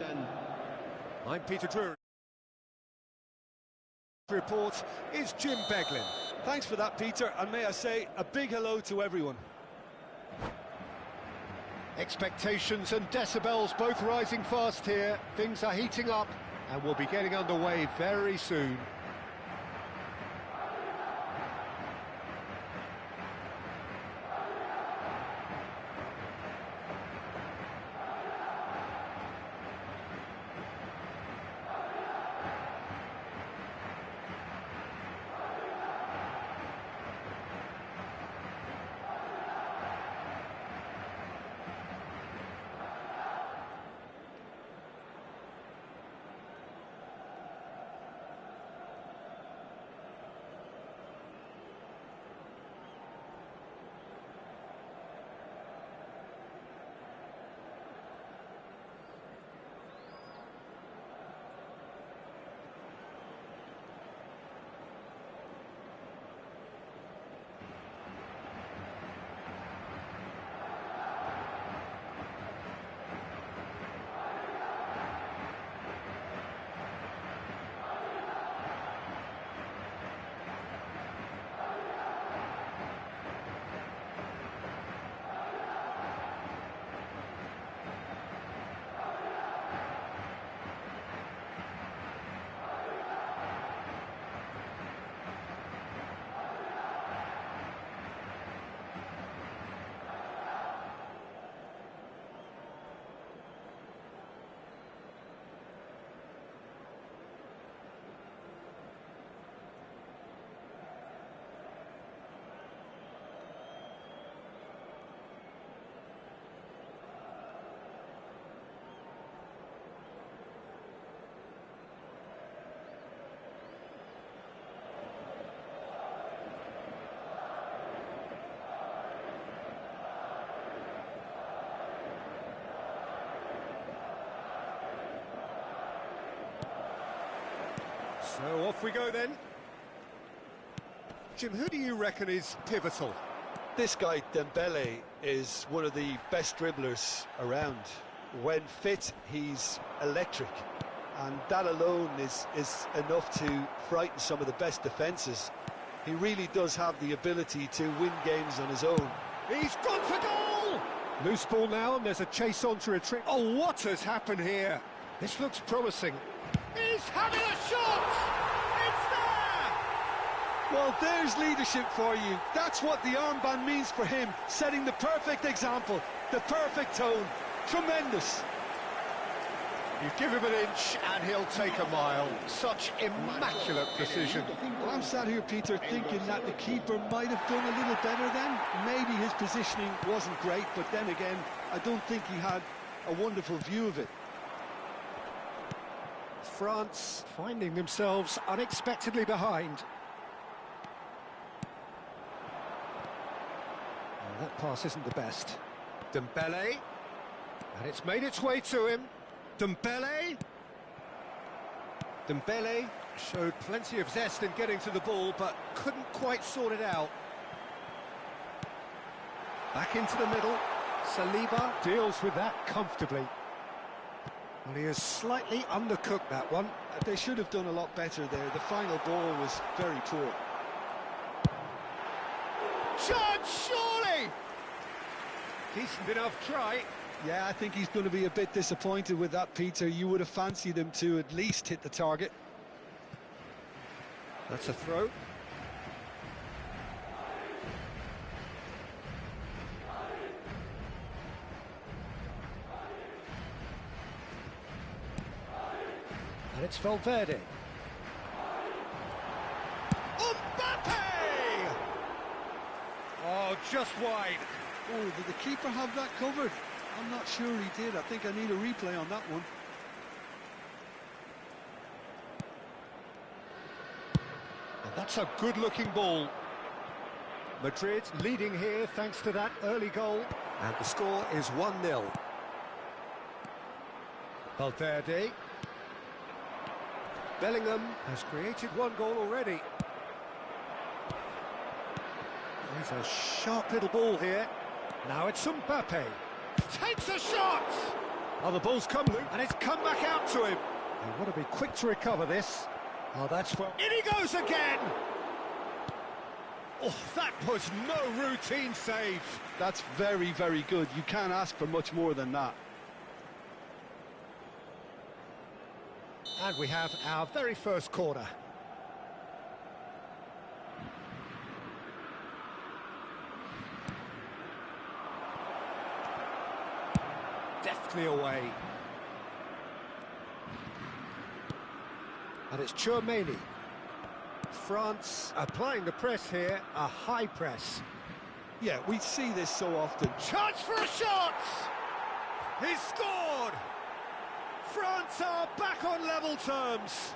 I'm Peter Drury. Report is Jim Beglin. Thanks for that, Peter, and may I say a big hello to everyone. Expectations and decibels both rising fast here. Things are heating up, and we'll be getting underway very soon. So off we go then. Jim, who do you reckon is pivotal? This guy, Dembele, is one of the best dribblers around. When fit, he's electric. And that alone is enough to frighten some of the best defences. He really does have the ability to win games on his own. He's gone for goal! Loose ball now, and there's a chase on to retrieve. Oh, what has happened here? This looks promising. He's having a shot! It's there! Well, there's leadership for you. That's what the armband means for him, setting the perfect example, the perfect tone. Tremendous. You give him an inch and he'll take a mile. Such immaculate precision. Well, I'm sat here, Peter, thinking that the keeper might have done a little better then. Maybe his positioning wasn't great, but then again, I don't think he had a wonderful view of it. France finding themselves unexpectedly behind. Well, that pass isn't the best. Dembele. And it's made its way to him. Dembele. Dembele showed plenty of zest in getting to the ball, but couldn't quite sort it out. Back into the middle. Saliba deals with that comfortably. Well, he has slightly undercooked that one. They should have done a lot better there. The final ball was very poor. Chance, surely! Decent enough try. Yeah, I think he's going to be a bit disappointed with that, Peter. You would have fancied him to at least hit the target. That's a throw. And it's Valverde. Mbappe! Oh, just wide. Oh, did the keeper have that covered? I'm not sure he did. I think I need a replay on that one. And that's a good-looking ball. Madrid leading here thanks to that early goal. And the score is 1-0. Valverde. Bellingham has created one goal already. He's a sharp little ball here. Now it's Mbappe. Takes a shot! Oh, the ball's come loose, and it's come back out to him. They want to be quick to recover this. Oh, that's well. In he goes again! Oh, that was no routine save. That's very, very good. You can't ask for much more than that. And we have our very first corner. Deftly away. And it's Chouameni. France applying the press here, a high press. Yeah, we see this so often. Chance for a shot! He's scored! France are back on level terms.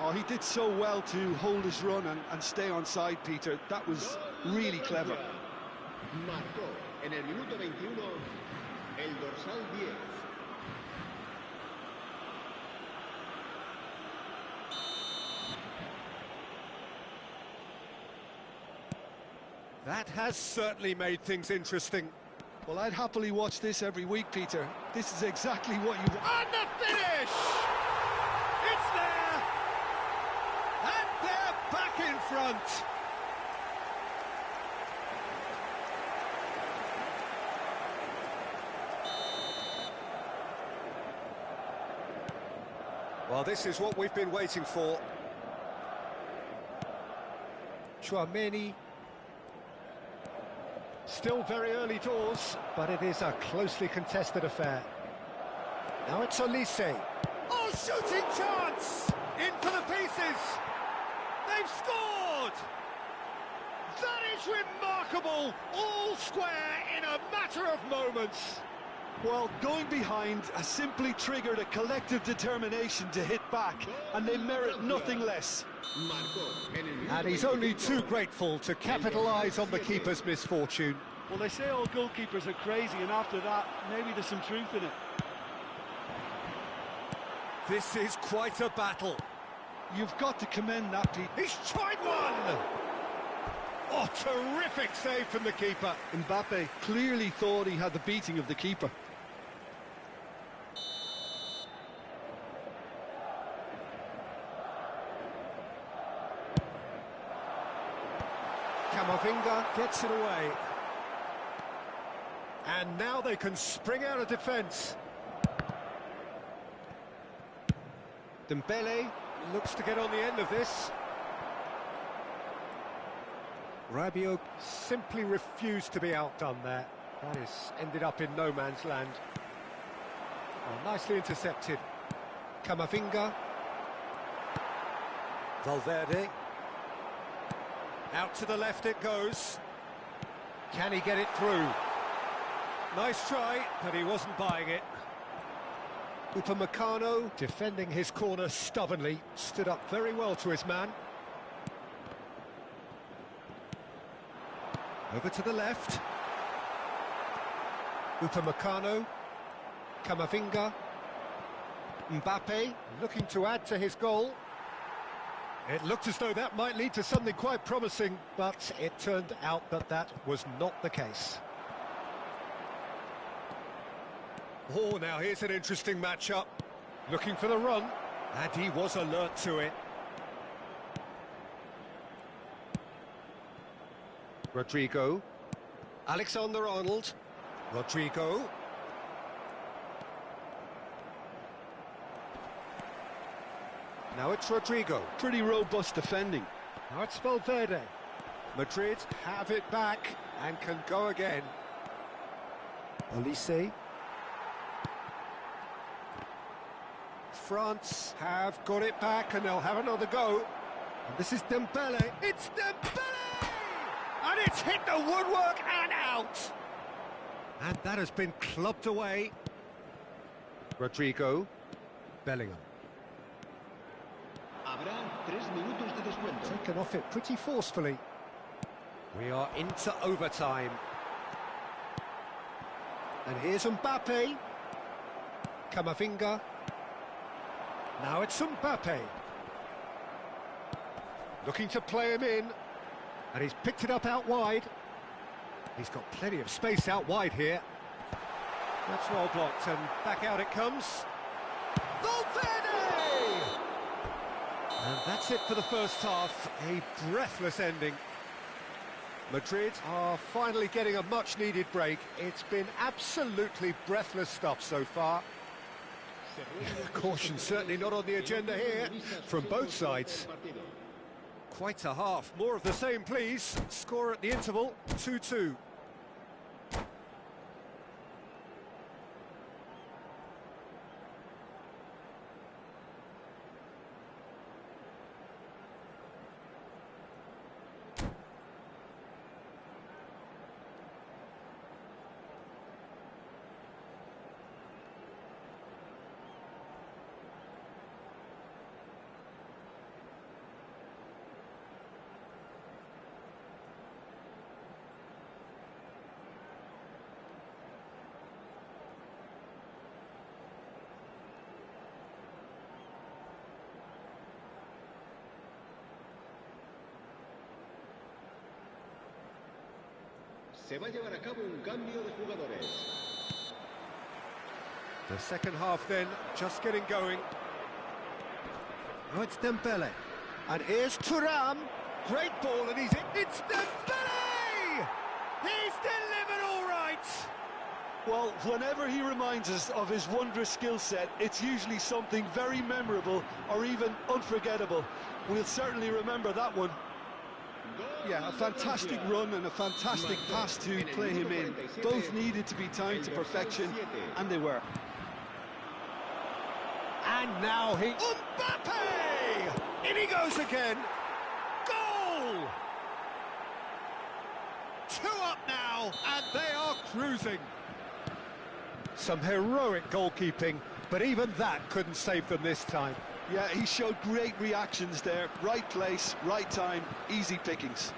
Oh, he did so well to hold his run and stay on side, Peter. That was really clever. Marcó en el minuto 21 el dorsal 10. That has certainly made things interesting. Well, I'd happily watch this every week, Peter. This is exactly what you want. And the finish! It's there! And they're back in front! Well, this is what we've been waiting for. Chouameni. Still very early doors, but it is a closely contested affair. Now it's Olise. Oh, shooting chance! In for the pieces! They've scored! That is remarkable! All square in a matter of moments. Well, going behind has simply triggered a collective determination to hit back, and they merit nothing less. And he's only too grateful to capitalise on the keeper's misfortune. Well, they say all goalkeepers are crazy, and after that, maybe there's some truth in it. This is quite a battle. You've got to commend that, Pete. He's tried one! Oh, terrific save from the keeper. Mbappe clearly thought he had the beating of the keeper. Camavinga gets it away. And now they can spring out of defence. Dembele looks to get on the end of this. Rabiot simply refused to be outdone there. That is ended up in no man's land. Oh, nicely intercepted. Camavinga. Valverde. Out to the left it goes. Can he get it through? Nice try, but he wasn't buying it. Upamecano, defending his corner stubbornly, stood up very well to his man. Over to the left. Upamecano. Camavinga. Mbappe, looking to add to his goal. It looked as though that might lead to something quite promising, but it turned out that that was not the case. Oh, now here's an interesting matchup. Looking for the run, and he was alert to it. Rodrigo. Alexander-Arnold. Rodrigo. Now it's Rodrigo. Pretty robust defending. Now it's Valverde. Madrid have it back and can go again. Olise. France have got it back and they'll have another go. And this is Dembele. It's Dembele! And it's hit the woodwork and out. And that has been clubbed away. Rodrigo. Bellingham. Habrá 3 minutos de descuento. Taken off it pretty forcefully. We are into overtime. And here's Mbappe. Camavinga. Now it's Mbappe. Looking to play him in. And he's picked it up out wide. He's got plenty of space out wide here. That's well blocked, and back out it comes. Valverde! And that's it for the first half. A breathless ending. Madrid are finally getting a much-needed break. It's been absolutely breathless stuff so far. Caution certainly not on the agenda here from both sides. Quite a half. More of the same, please. Score at the interval, 2-2. Se va a llevar a cabo un cambio de jugadores. The second half then, just getting going. Oh, it's Dembele. And here's Thuram. Great ball, and it's Dembele! He's delivered all right! Well, whenever he reminds us of his wondrous skill set, it's usually something very memorable or even unforgettable. We'll certainly remember that one. Yeah, a fantastic run and a fantastic pass to play him in. Both needed to be timed to perfection, and they were. And now Mbappe! In he goes again! Goal! 2 up now, and they are cruising. Some heroic goalkeeping, but even that couldn't save them this time. Yeah, he showed great reactions there. Right place, right time, easy pickings.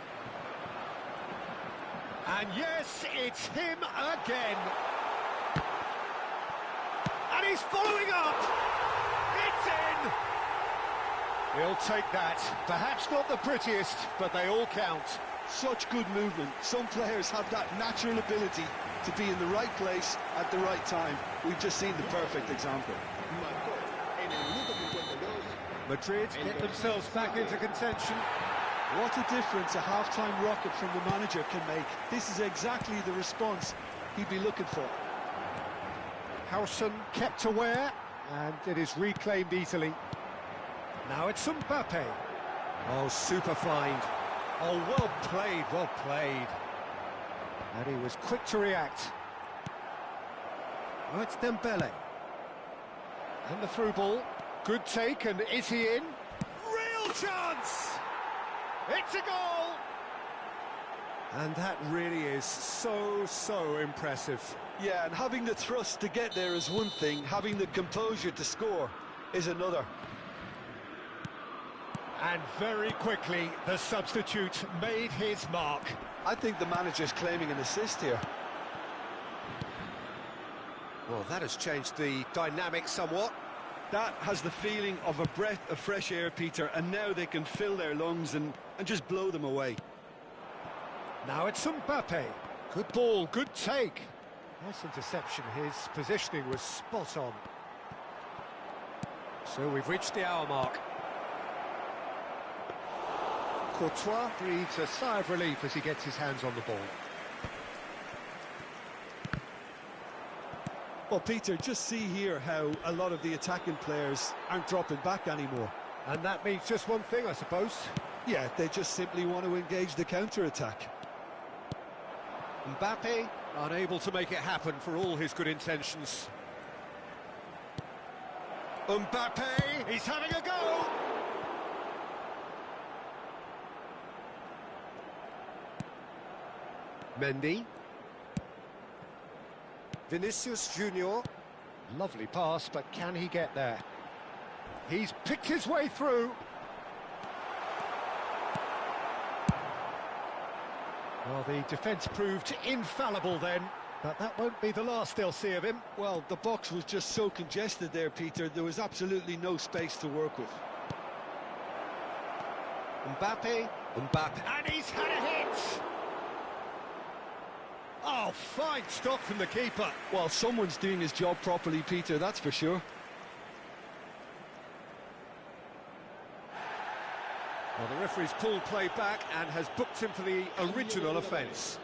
And yes, it's him again. And he's following up. It's in. He'll take that. Perhaps not the prettiest, but they all count. Such good movement. Some players have that natural ability to be in the right place at the right time. We've just seen the perfect example. Madrid get themselves back into contention. What a difference a half-time rocket from the manager can make. This is exactly the response he'd be looking for. Howson kept aware, and it is reclaimed easily. Now it's Mbappe. Oh, super find. Oh, well played, well played. And he was quick to react. Oh, it's Dembele. And the through ball. Good take, and is he in? Real chance! It's a goal! And that really is so impressive. Yeah, and having the thrust to get there is one thing, having the composure to score is another. And very quickly, the substitute made his mark. I think the manager's claiming an assist here. Well, that has changed the dynamic somewhat. That has the feeling of a breath of fresh air, Peter, and now they can fill their lungs and just blow them away. Now it's Mbappe. Good ball, good take. Nice interception, his positioning was spot on. So we've reached the hour mark. Courtois breathes a sigh of relief as he gets his hands on the ball. Well, Peter, just see here how a lot of the attacking players aren't dropping back anymore. And that means just one thing, I suppose. Yeah, they just simply want to engage the counter-attack. Mbappe unable to make it happen for all his good intentions. Mbappe, he's having a go! Mendy. Vinicius Junior. Lovely pass, but can he get there? He's picked his way through. Well, the defence proved infallible then, but that won't be the last they'll see of him. Well, the box was just so congested there, Peter. There was absolutely no space to work with. Mbappe. And he's had a hit! Oh, fine stop from the keeper. Well, someone's doing his job properly, Peter, that's for sure. Well, the referee's pulled play back and has booked him for the original offence.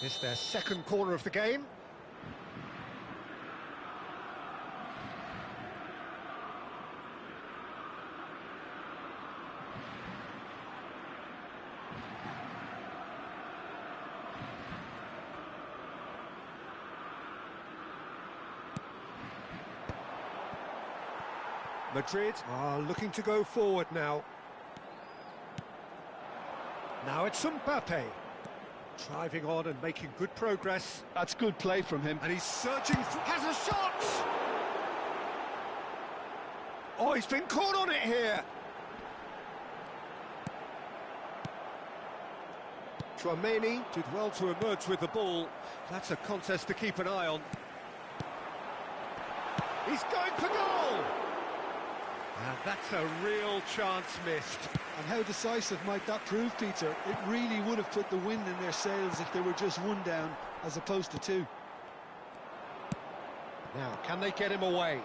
It's their second corner of the game. Madrid are looking to go forward now. Now it's Mbappe. Driving on and making good progress. That's good play from him. And he's searching for... has a shot! Oh, he's been caught on it here. Tchouameni did well to emerge with the ball. That's a contest to keep an eye on. He's going for goal! And that's a real chance missed. And how decisive might that prove, Peter? It really would have put the wind in their sails if they were just one down as opposed to two. Now, can they get him away?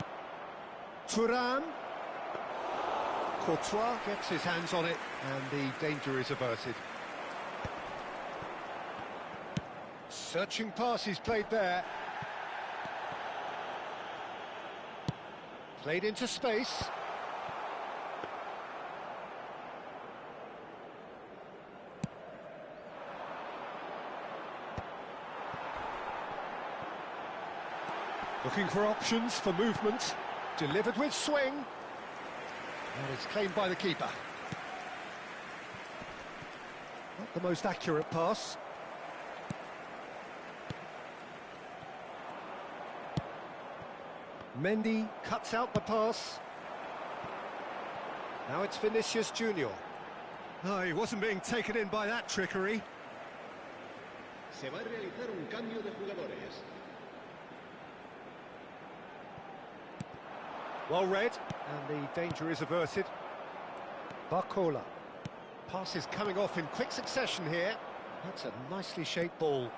Thuram. Courtois gets his hands on it, and the danger is averted. Searching pass he's played there. Played into space. Looking for options for movement. Delivered with swing. And it's claimed by the keeper. Not the most accurate pass. Mendy cuts out the pass. Now it's Vinicius Junior. Oh, he wasn't being taken in by that trickery. Se va a realizar un cambio de jugadores. Well read, and the danger is averted. Barcola. Pass is coming off in quick succession here. That's a nicely shaped ball.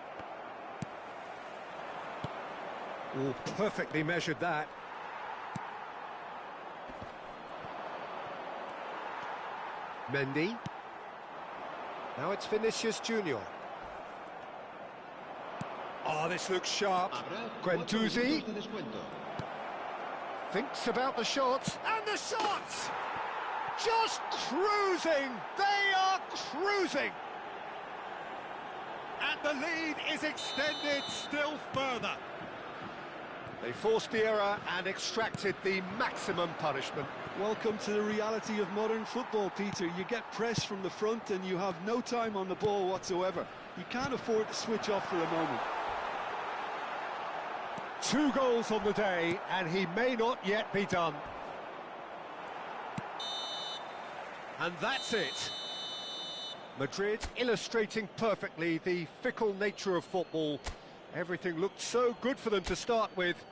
Oh, perfectly measured that. Mendy. Now it's Vinicius Junior. Oh, this looks sharp. Guendouzi. Thinks about the shot, and the shot! Just cruising! They are cruising! And the lead is extended still further. They forced the error and extracted the maximum punishment. Welcome to the reality of modern football, Peter. You get press from the front and you have no time on the ball whatsoever. You can't afford to switch off for a moment. 2 goals on the day, and he may not yet be done. And that's it. Madrid illustrating perfectly the fickle nature of football. Everything looked so good for them to start with,